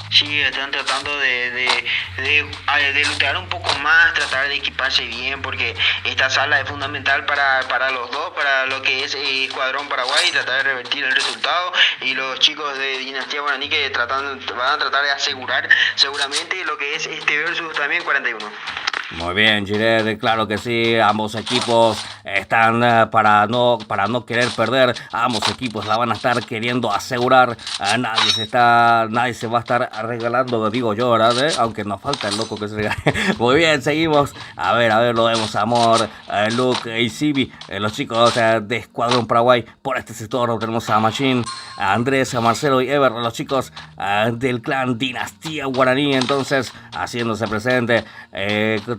Sí, están tratando de luchar un poco más, tratar de equiparse bien, porque esta sala es fundamental para los dos, para lo que es Escuadrón Paraguay, tratar de revertir el resultado, y los chicos de Dinastía Guaraní que van a tratar de asegurar seguramente lo que es este versus también 41. Muy bien, Giret, claro que sí, ambos equipos están para no querer perder, ambos equipos la van a estar queriendo asegurar, nadie se va a estar regalando, digo yo, ¿verdad? Aunque nos falta el loco que se regale. Muy bien, seguimos, a ver, lo vemos, Amor, Luke y Civi, los chicos de Escuadrón Paraguay, por este sector tenemos a Machine, a Andrés, a Marcelo y Ever, los chicos del clan Dinastía Guaraní, entonces, haciéndose presente,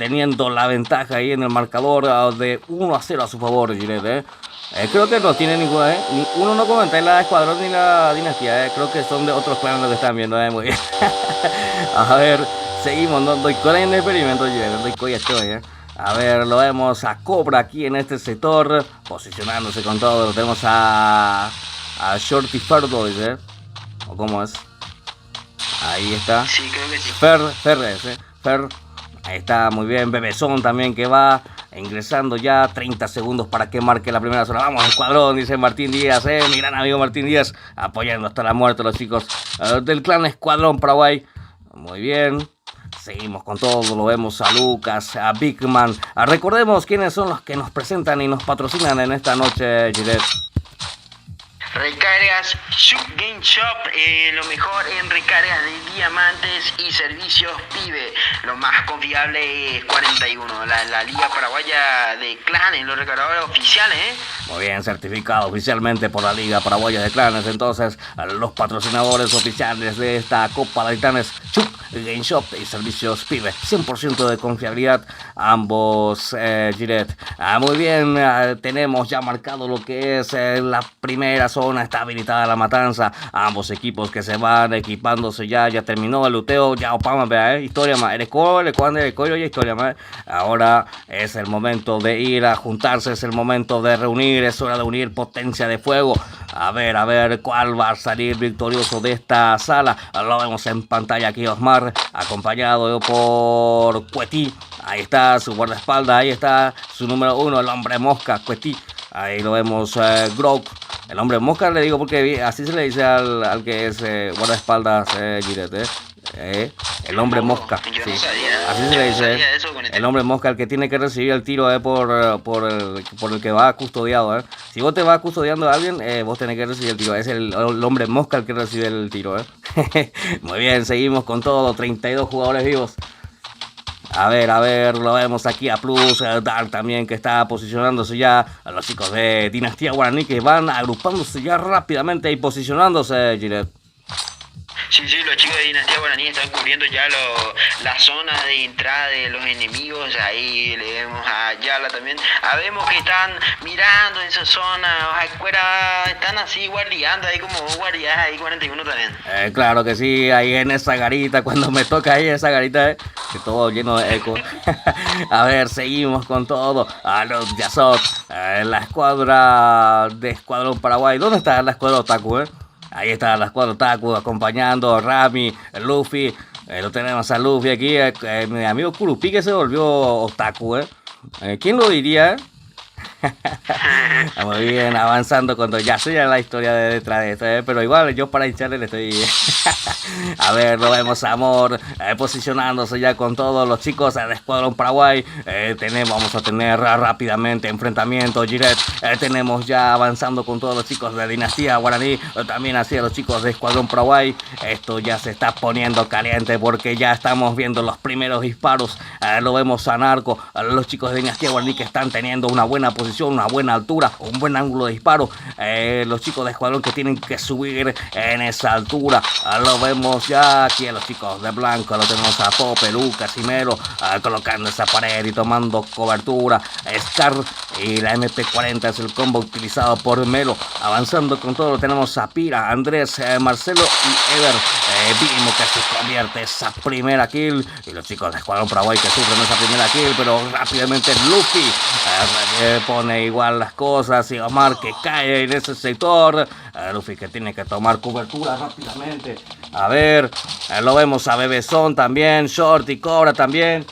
teniendo la ventaja ahí en el marcador de 1-0 a su favor, Giret, creo que no tiene ninguna, ni uno no comenta en la Escuadrón ni la Dinastía, creo que son de otros clanes los que están viendo, muy bien. A ver, seguimos, no doy con el experimento, Giret, doy con esto, A ver, lo vemos a Cobra aquí en este sector, posicionándose con todo, lo tenemos a Shorty Ferdo, dice, o cómo es, ahí está, sí, creo que sí. Fer. Ahí está, muy bien, Bebezón también que va ingresando ya, 30 segundos para que marque la primera zona. Vamos, Escuadrón, dice Martín Díaz, mi gran amigo Martín Díaz, apoyando hasta la muerte a los chicos del clan Escuadrón Paraguay. Muy bien, seguimos con todo, lo vemos a Lucas, a Bigman. Recordemos quiénes son los que nos presentan y nos patrocinan en esta noche, Giret. Recargas Sub Game Shop, lo mejor en recargas de diamantes y servicios PIBE. Lo más confiable es 41, la Liga Paraguaya de Clanes, los recargadores oficiales, Muy bien, certificado oficialmente por la Liga Paraguaya de Clanes. Entonces, los patrocinadores oficiales de esta Copa de Titanes, Sub Game Shop y servicios PIBE. 100% de confiabilidad, ambos, Giret. Muy bien, tenemos ya marcado lo que es la primera zona. Está habilitada la matanza, ambos equipos que se van equipándose ya terminó el luteo, ya Opama, vea, historia más, el coyo y historia más. Ahora es el momento de ir a juntarse, es el momento de reunir, es hora de unir potencia de fuego. A ver cuál va a salir victorioso de esta sala. Lo vemos en pantalla aquí, Osmar, acompañado por Cuetí. Ahí está su guardaespaldas, ahí está su número 1, el hombre mosca, Cuetí. Ahí lo vemos, Grok. El hombre mosca le digo porque así se le dice al que es guardaespaldas, Giret, el hombre mosca, sí. Así se le dice, el hombre mosca, el que tiene que recibir el tiro por el que va custodiado. Si vos te vas custodiando a alguien, vos tenés que recibir el tiro, es el hombre mosca el que recibe el tiro. Muy bien, seguimos con todo, 32 jugadores vivos. A ver, lo vemos aquí a Plus, Dark también que está posicionándose ya, a los chicos de Dinastía Guaraní que van agrupándose ya rápidamente y posicionándose, Giret. Sí, los chicos de Dinastía Guaraní están cubriendo ya la zona de entrada de los enemigos. Ahí le vemos a Yala también. Vemos que están mirando esa zona. Afuera están están así guardiando ahí como vos guardiás ahí 41 también. Claro que sí, ahí en esa garita, cuando me toca ahí esa garita, que todo lleno de eco. A ver, seguimos con todo. A los Yasot, la escuadra de Escuadrón Paraguay. ¿Dónde está la escuadra Otaku, Ahí está la escuadra Otaku acompañando a Rami, Luffy. Lo tenemos a Luffy aquí. Mi amigo Kurupi que se volvió Otaku, ¿quién lo diría, Muy bien, avanzando cuando ya sé ya la historia de detrás de esto, pero igual yo para hincharle le estoy... A ver, lo vemos a Amor posicionándose ya con todos los chicos de Escuadrón Paraguay. Vamos a tener rápidamente enfrentamiento, Jiret. Tenemos ya avanzando con todos los chicos de Dinastía Guaraní, también hacia los chicos de Escuadrón Paraguay. Esto ya se está poniendo caliente porque ya estamos viendo los primeros disparos. Lo vemos a Narco, a los chicos de Dinastía Guaraní que están teniendo una buena posición, una buena altura, un buen ángulo de disparo. Los chicos de Escuadrón que tienen que subir en esa altura. Lo vemos ya aquí a los chicos de Blanco. Lo tenemos a Pope, Lucas y Melo colocando esa pared y tomando cobertura. Scar y la MP40 es el combo utilizado por Melo. Avanzando con todo, lo tenemos a Pira, Andrés, Marcelo y Ever. Vimos que se convierte esa primera kill. Y los chicos de Escuadrón Paraguay que sufren esa primera kill, pero rápidamente Luffy pone igual las cosas. Y Omar que cae en ese sector. Luffy que tiene que tomar cobertura rápidamente. A ver, lo vemos a Bebezón también, Short y Cobra también.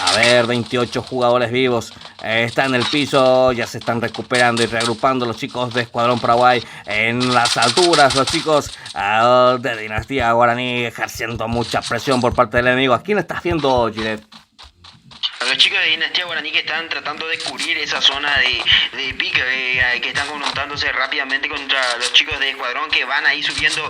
A ver, 28 jugadores vivos. Está en el piso, ya se están recuperando y reagrupando los chicos de Escuadrón Paraguay en las alturas. Los chicos de Dinastía Guaraní ejerciendo mucha presión por parte del enemigo. ¿A quién estás viendo, Gilet? A los chicos de Dinastía Guaraní que están tratando de cubrir esa zona de pique, que están confrontándose rápidamente contra los chicos de Escuadrón que van ahí subiendo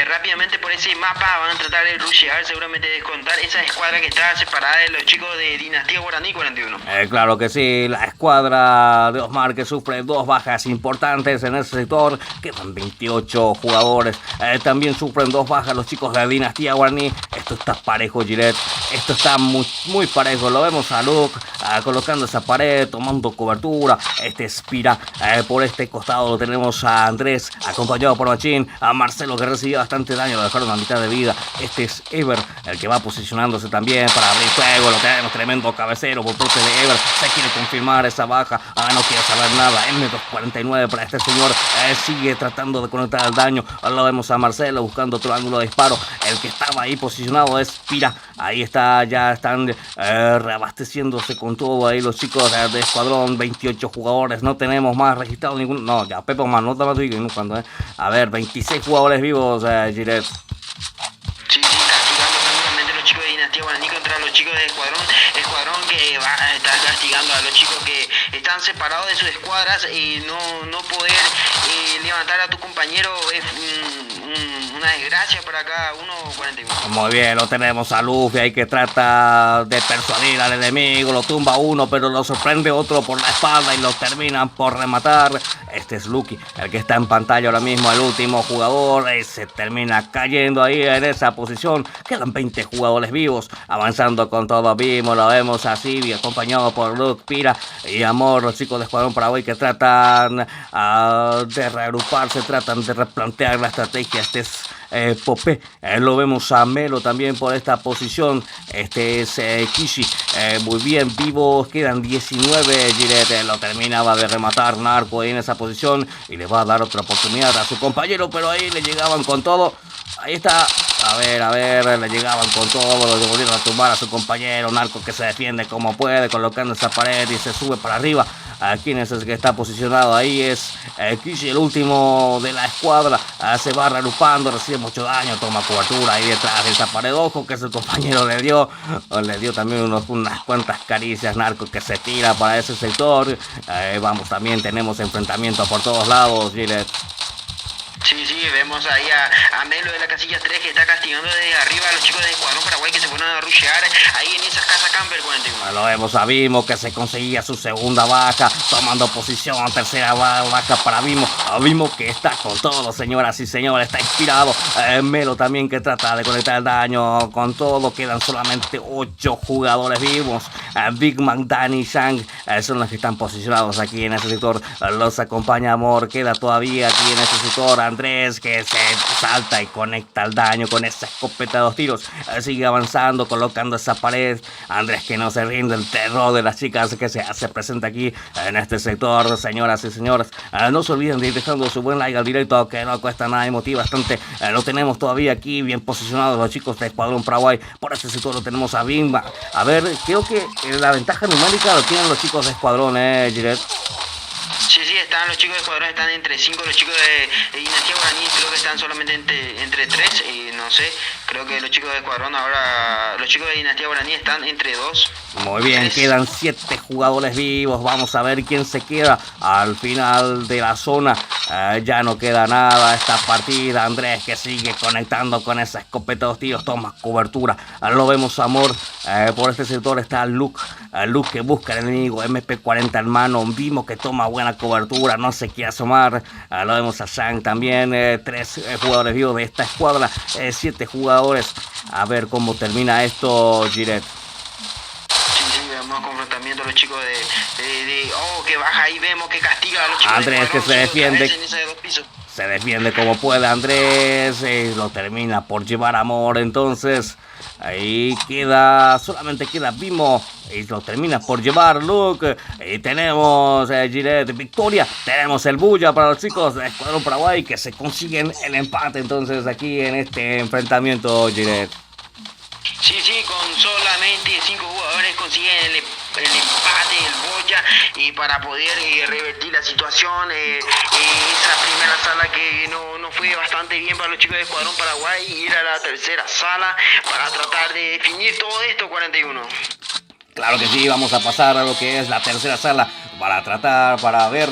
rápidamente por ese mapa. Van a tratar de rushear, seguramente descontar esa escuadra que está separada de los chicos de Dinastía Guaraní 41. Claro que sí, la escuadra de Osmar que sufre 2 bajas importantes en ese sector. Quedan 28 jugadores. También sufren 2 bajas los chicos de Dinastía Guaraní. Esto está parejo, Gilet. Esto está muy parejo. Lo vemos a Luke colocando esa pared, tomando cobertura. Este Espira por este costado. Lo tenemos a Andrés acompañado por Machín, a Marcelo que recibió bastante daño, lo dejaron a mitad de vida. Este es Ever el que va posicionándose también para abrir fuego. Lo tenemos tremendo cabecero por parte de Ever. Se quiere confirmar esa baja. No quiere saber nada. M249 para este señor. Sigue tratando de conectar el daño. Lo vemos a Marcelo buscando otro ángulo de disparo. El que estaba ahí posicionado es Pira. Ahí está, ya están reabasteciéndose con todo ahí los chicos de Escuadrón. 28 jugadores, no tenemos más registrado ninguno. No, ya Pepe más no estaba cuando a ver, 26 jugadores vivos, Gilet. Sí, castigando prácticamente los chicos de Dinastía Guaraní contra los chicos de Escuadrón que va a estar castigando a los chicos que están separados de sus escuadras. Y no poder levantar a tu compañero es una desgracia para cada uno. 41. Muy bien, lo tenemos a Luffy ahí que trata de persuadir al enemigo. Lo tumba uno, pero lo sorprende otro por la espalda y lo terminan por rematar. Este es Lucky, el que está en pantalla ahora mismo, el último jugador. Se termina cayendo ahí en esa posición. Quedan 20 jugadores vivos. Avanzando con todo, lo vemos a Cibi acompañado por Luke, Pira y Amor. Los chicos de Escuadrón Paraguay que tratan de reagruparse, tratan de replantear la estrategia. Este es Pope. Lo vemos a Melo también por esta posición. Este es Kishi. Muy bien, vivos. Quedan 19. Giret lo terminaba de rematar Narco ahí en esa posición y le va a dar otra oportunidad a su compañero, pero ahí le llegaban con todo. Ahí está. A ver, le llegaban con todo, lo volvieron a tumbar a su compañero. Narco que se defiende como puede, colocando esa pared y se sube para arriba. ¿Quién es el que está posicionado ahí? Es Kishi, el último de la escuadra. Se va reagrupando, recibe mucho daño, toma cobertura ahí detrás de esa pared. Ojo que ese compañero le dio también unas cuantas caricias. Narco que se tira para ese sector. Vamos, también tenemos enfrentamiento por todos lados, Gilet. Sí, vemos ahí a Melo de la casilla 3 que está castigando desde arriba a los chicos de Escuadrón Paraguay que se ponen a rushear ahí en esa casa camper 41. Lo vemos a Vimo que se conseguía su segunda vaca, tomando posición, tercera vaca para Vimo. A Vimo que está con todo, señoras y señores, está inspirado. Melo también que trata de conectar el daño con todo. Quedan solamente 8 jugadores vivos. Big Mac, Danny, Shang son los que están posicionados aquí en ese sector. Los acompaña Amor, queda todavía aquí en ese sector Andrés que se salta y conecta el daño con esa escopeta de 2 tiros. Sigue avanzando, colocando esa pared. Andrés que no se rinde, el terror de las chicas que se hace presente aquí en este sector, señoras y señores. No se olviden de ir dejando su buen like al directo, que no cuesta nada y motiva bastante. Lo tenemos todavía aquí bien posicionados los chicos de Escuadrón Paraguay. Por este sector lo tenemos a Bimba. A ver, creo que la ventaja numérica lo tienen los chicos de Escuadrón, Giret. Sí, están los chicos de Escuadrón, están entre 5, los chicos de Dinastía Guaraní creo que están solamente entre 3, y no sé, creo que los chicos de Escuadrón ahora, los chicos de Dinastía Guaraní están entre 2. Muy bien, 3. Quedan 7 jugadores vivos, vamos a ver quién se queda al final de la zona. Ya no queda nada esta partida. Andrés que sigue conectando con esa escopeta de 2 tiros, toma cobertura. Lo vemos Amor, por este sector está Luke que busca al enemigo, MP40 en mano, Vimo que toma buena cobertura, no se quiere asomar. Lo vemos a Shang también, 3 jugadores vivos de esta escuadra, 7 jugadores. A ver cómo termina esto, Giret. Sí, vemos confrontamiento a los chicos que baja ahí, vemos que castiga a los chicos Andrés de que se defiende. Se Se defiende como puede Andrés, lo termina por llevar Amor, entonces ahí solamente queda Vimo y lo termina por llevar Luke. Y tenemos Giret victoria, tenemos el bulla para los chicos de Escuadrón Paraguay que se consiguen el empate entonces aquí en este enfrentamiento, Giret. Sí, con solamente 5 jugadores consiguen el empate, el boya, y para poder revertir la situación, esa primera sala que no fue bastante bien para los chicos de Escuadrón Paraguay, ir a la tercera sala para tratar de definir todo esto, 41. Claro que sí, vamos a pasar a lo que es la tercera sala para ver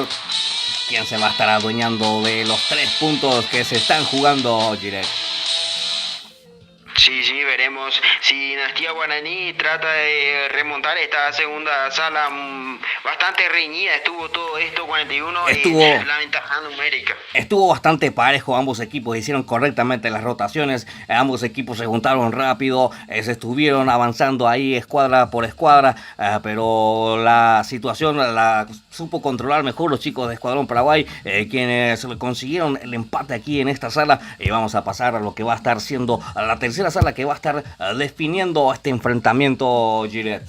quién se va a estar adueñando de los 3 puntos que se están jugando, Giret. Sí, veremos si Dinastía Guaraní trata de remontar esta segunda sala. Bastante reñida estuvo todo esto, 41, la ventaja numérica. Estuvo bastante parejo, ambos equipos hicieron correctamente las rotaciones, ambos equipos se juntaron rápido, se estuvieron avanzando ahí escuadra por escuadra, pero la situación la supo controlar mejor los chicos de Escuadrón Paraguay, quienes consiguieron el empate aquí en esta sala. Y vamos a pasar a lo que va a estar siendo la tercera sala que va a estar definiendo este enfrentamiento, Giret.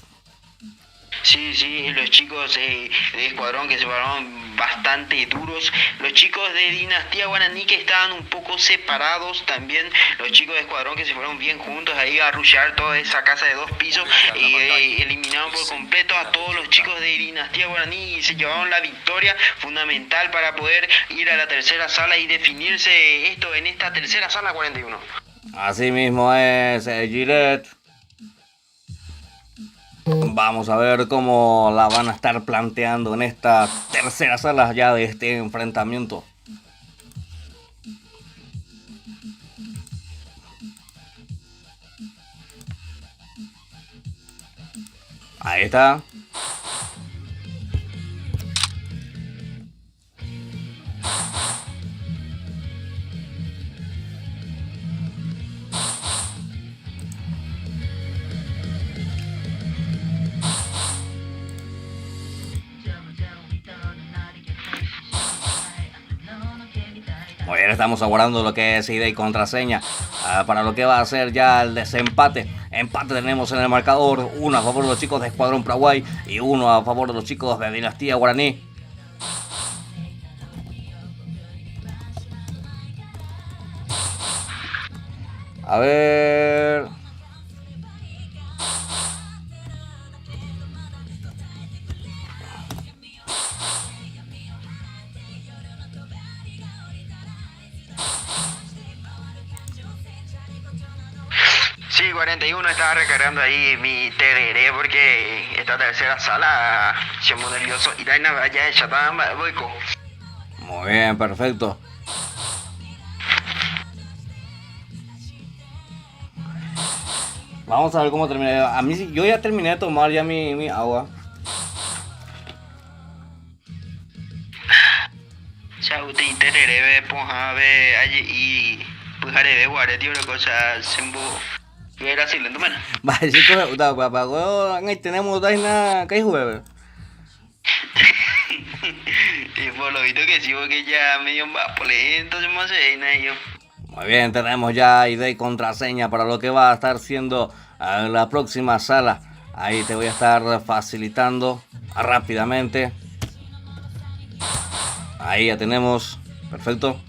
Sí, los chicos de Escuadrón que se fueron bastante duros. Los chicos de Dinastía Guaraní que estaban un poco separados también. Los chicos de Escuadrón que se fueron bien juntos ahí a rushear toda esa casa de 2 pisos. Y eliminaron por completo a todos los chicos de Dinastía Guaraní y se llevaron la victoria fundamental para poder ir a la tercera sala y definirse esto en esta tercera sala, 41. Así mismo es, Giret. Vamos a ver cómo la van a estar planteando en esta tercera sala ya de este enfrentamiento. Ahí está. Muy bien, estamos aguardando lo que es ID y contraseña para lo que va a ser ya el desempate. Empate tenemos en el marcador, 1 a favor de los chicos de Escuadrón Paraguay y 1 a favor de los chicos de Dinastía Guaraní. A ver... Sí, 41 estaba recargando ahí mi tereré porque esta tercera sala se muy nervioso y Daina vaya ya está boico. Muy bien, perfecto. Vamos a ver cómo termina. A mí yo ya terminé de tomar ya mi agua. Chau, te intereré, pues, a ver, allí y pues haré de guardia, tío, la cosa, sembo, yo era así, lento, mana. Vaya, chicos, papá, ahí tenemos daina, ¿qué jueves? Y por lo visto que sí, porque ya medio va por lento, se me hace nada, yo. Muy bien, tenemos ya ID y contraseña para lo que va a estar siendo la próxima sala. Ahí te voy a estar facilitando rápidamente. Ahí ya tenemos. Perfecto.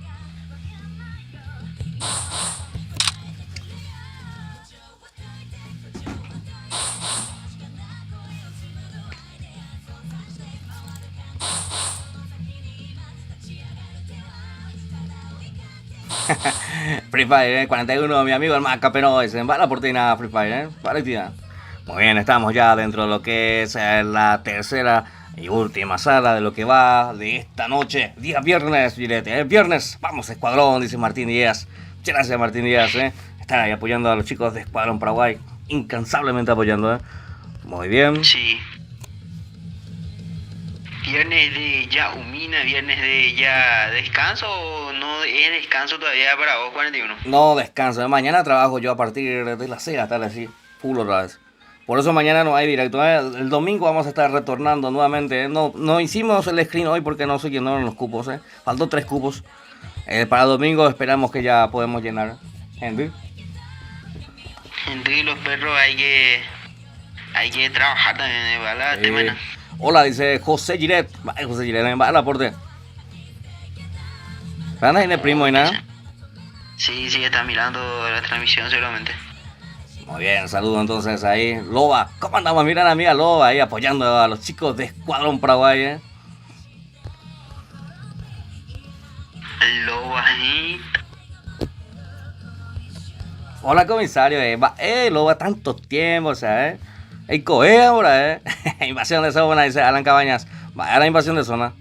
Free Fire, 41, mi amigo el Maca, pero se embala por ti nada, Free Fire, partida. Muy bien, estamos ya dentro de lo que es la tercera y última sala de lo que va de esta noche, día viernes, Gillette. Viernes, vamos Escuadrón, dice Martín Díaz. Muchas gracias, Martín Díaz, Están ahí apoyando a los chicos de Escuadrón Paraguay, incansablemente apoyando, Muy bien. Sí. Viernes de ya humina, viernes de ya descanso o no es descanso todavía para vos 41. No descanso, mañana trabajo yo a partir de las 6 de la tarde, así, full otra vez. Por eso mañana no hay directo, El domingo vamos a estar retornando nuevamente, No hicimos el screen hoy porque no se llenaron los cupos, Faltó 3 cupos. Para domingo esperamos que ya podemos llenar. Henry. Henry, los perros hay que trabajar también, ¿vale? Semana. Hola, dice José Giret. Vaya, José Giret, va al aporte. ¿Están ahí en el primo y nada? Sí, está mirando la transmisión seguramente. Muy bien, saludo entonces ahí. Loba, ¿cómo andamos? Miran a mí a Loba ahí apoyando a los chicos de Escuadrón Paraguay, Loba, Hola, comisario, Loba, tanto tiempo, o sea, El COE ahora, Invasión de zona, dice Alan Cabañas. Vaya la invasión de zona.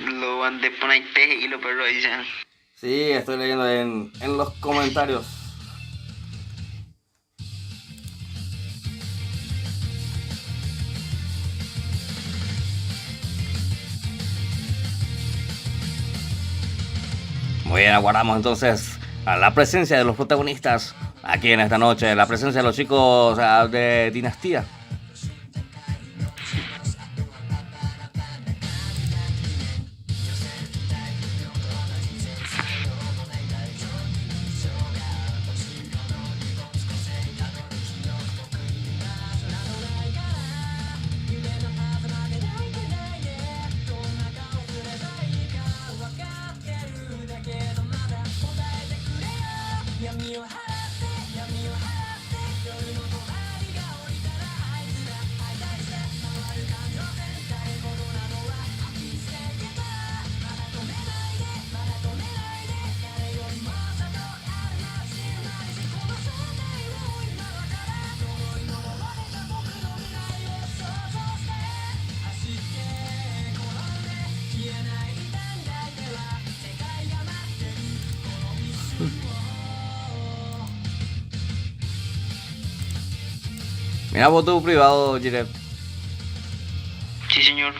Lo van de poner y lo perro dicen. Sí, estoy leyendo en los comentarios. Muy bien, aguardamos entonces a la presencia de los protagonistas aquí en esta noche, la presencia de los chicos de Dinastía. Mira, voto privado, Giret. Sí, señor.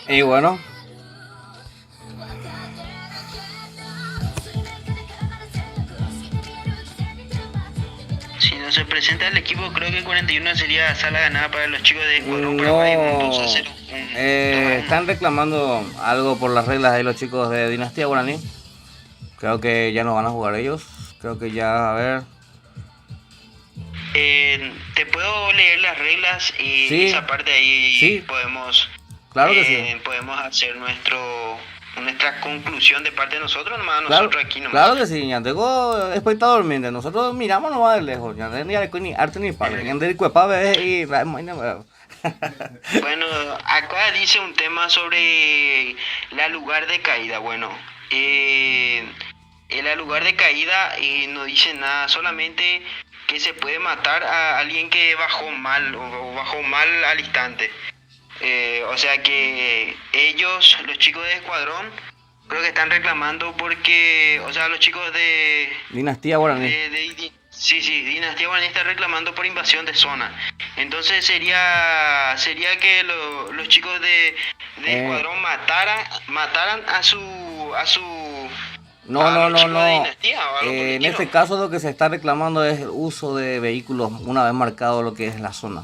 Y bueno, Si no se presenta el equipo, creo que 41 sería sala ganada para los chicos de Escuadrón Paraguay. no, 2-0. están reclamando algo por las reglas de los chicos de Dinastía Guaraní. Creo que ya no van a jugar ellos. Creo que ya, a ver. Te puedo leer las reglas y Sí, esa parte ahí sí, podemos claro que sí. podemos hacer nuestra conclusión de parte de nosotros, nomás Claro, nosotros aquí nomás. claro que sí, ya tengo espectador, mire, nosotros miramos nomás de lejos, ya ni arte ni padre, ya de cuepa ve y Bueno, acá dice un tema sobre la lugar de caída. Bueno, el lugar de caída no dice nada, solamente que se puede matar a alguien que bajó mal o bajó mal al instante. O sea que ellos, los chicos de Escuadrón, creo que están reclamando porque, o sea, los chicos Dinastía Guaraní. sí, Dinastía Guaraní está reclamando por invasión de zona. Entonces sería que los chicos de Escuadrón mataran a su No, a no, los no, chicos de no. Dinastía o algo por el En estilo. este caso lo que se está reclamando es el uso de vehículos una vez marcado lo que es la zona.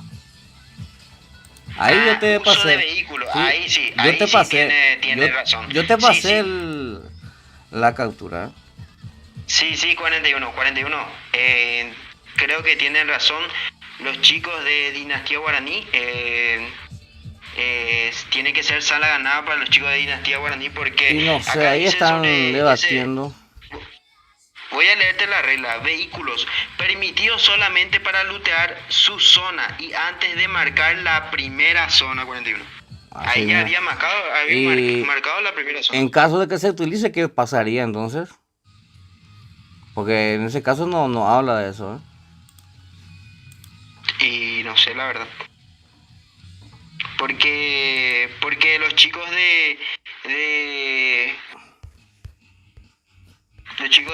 Ahí yo te uso de pasé. vehículos, Sí, ahí sí, yo ahí te sí pasé. tiene razón. Yo te Sí, pasé sí. la captura. Sí, 41. Creo que tienen razón los chicos de Dinastía Guaraní. Tiene que ser sala ganada para los chicos de Dinastía Guaraní porque Y no sé, acá ahí dice están sobre debatiendo. voy a leerte la regla. Vehículos permitidos solamente para lootear su zona y antes de marcar la primera zona 41. Así Ahí ya es. había Y marcado la primera zona. en caso de que se utilice, ¿qué pasaría entonces? Porque en ese caso no habla de eso, ¿eh? Y no sé la verdad. Porque los chicos los chicos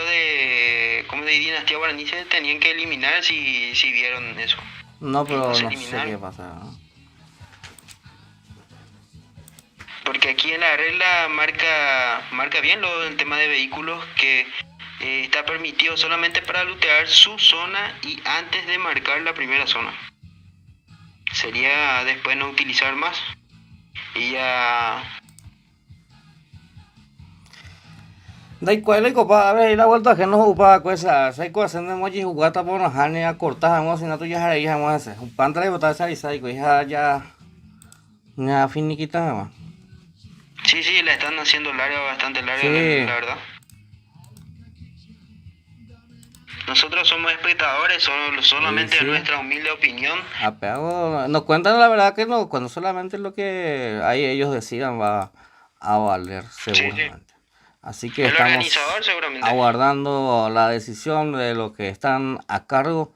como de Dinastía Guaraní se tenían que eliminar si vieron eso. No, Y pero no no se sé eliminaron. qué pasa, ¿no? Porque aquí en la regla marca bien el tema de vehículos que está permitido solamente para lootear su zona y antes de marcar la primera zona. Sería después no utilizar más y ya. Dai cuál es copa, a ver, la vuelta que no ocupa cosa, sai ko hacer emoji jugata por nos hane a cortar, vamos si no tú ya haré, ya vamos a hacer. Un pantalla botar esa y sai, ya finiquita más. Sí, la están haciendo larga, bastante larga, Sí. la verdad. Nosotros somos espectadores, solamente Sí. nuestra humilde opinión. Apego, nos cuentan la verdad que no, cuando solamente lo que ahí ellos decidan va a valer seguramente. Así que El estamos organizador seguramente. aguardando la decisión de los que están a cargo.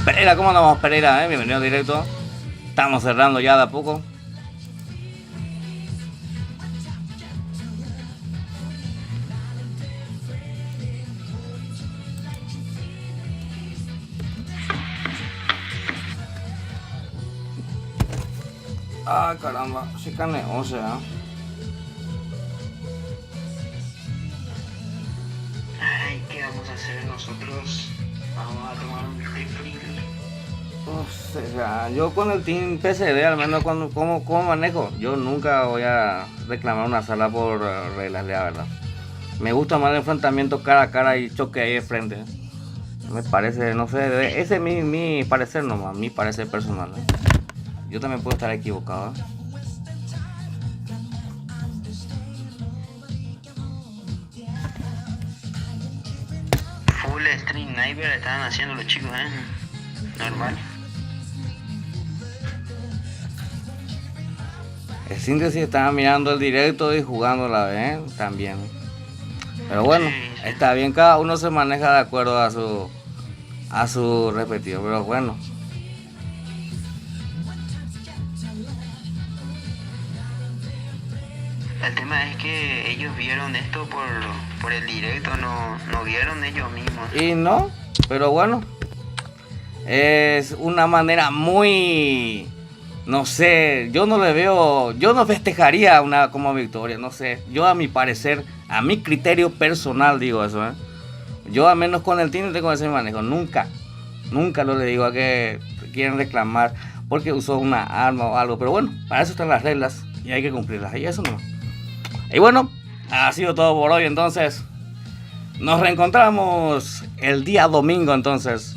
Pereira, ¿cómo andamos, Pereira? Bienvenido directo. Estamos cerrando ya de a poco. Ah, caramba, sí carne 11, ¿ah? Ay, ¿qué vamos a hacer nosotros? Vamos a tomar un refri. O sea, yo con el Team PCD, al menos ¿cómo manejo? Yo nunca voy a reclamar una sala por reglas, la verdad. Me gusta más el enfrentamiento cara a cara y choque ahí de frente. Me parece, no sé, ese es mi parecer nomás, mi parecer personal. Yo también puedo estar equivocado. Full Street Sniper estaban haciendo los chicos, normal. El síntesis estaba mirando el directo y jugando la vez también. Pero bueno, Sí. está bien, cada uno se maneja de acuerdo a su respectivo, pero bueno. El tema es que ellos vieron esto por el directo, no vieron ellos mismos. Y no, pero bueno, es una manera muy, no sé, yo no festejaría una como victoria, no sé, yo a mi parecer, a mi criterio personal digo eso, yo al menos con el team no tengo ese manejo, nunca lo le digo a que quieren reclamar porque usó una arma o algo, pero bueno, para eso están las reglas y hay que cumplirlas, y eso no. Y bueno, ha sido todo por hoy, entonces nos reencontramos el día domingo, entonces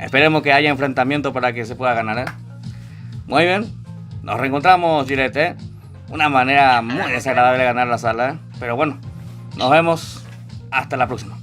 esperemos que haya enfrentamiento para que se pueda ganar, Muy bien, nos reencontramos, Gillette, Una manera muy desagradable de ganar la sala, pero bueno, nos vemos, hasta la próxima.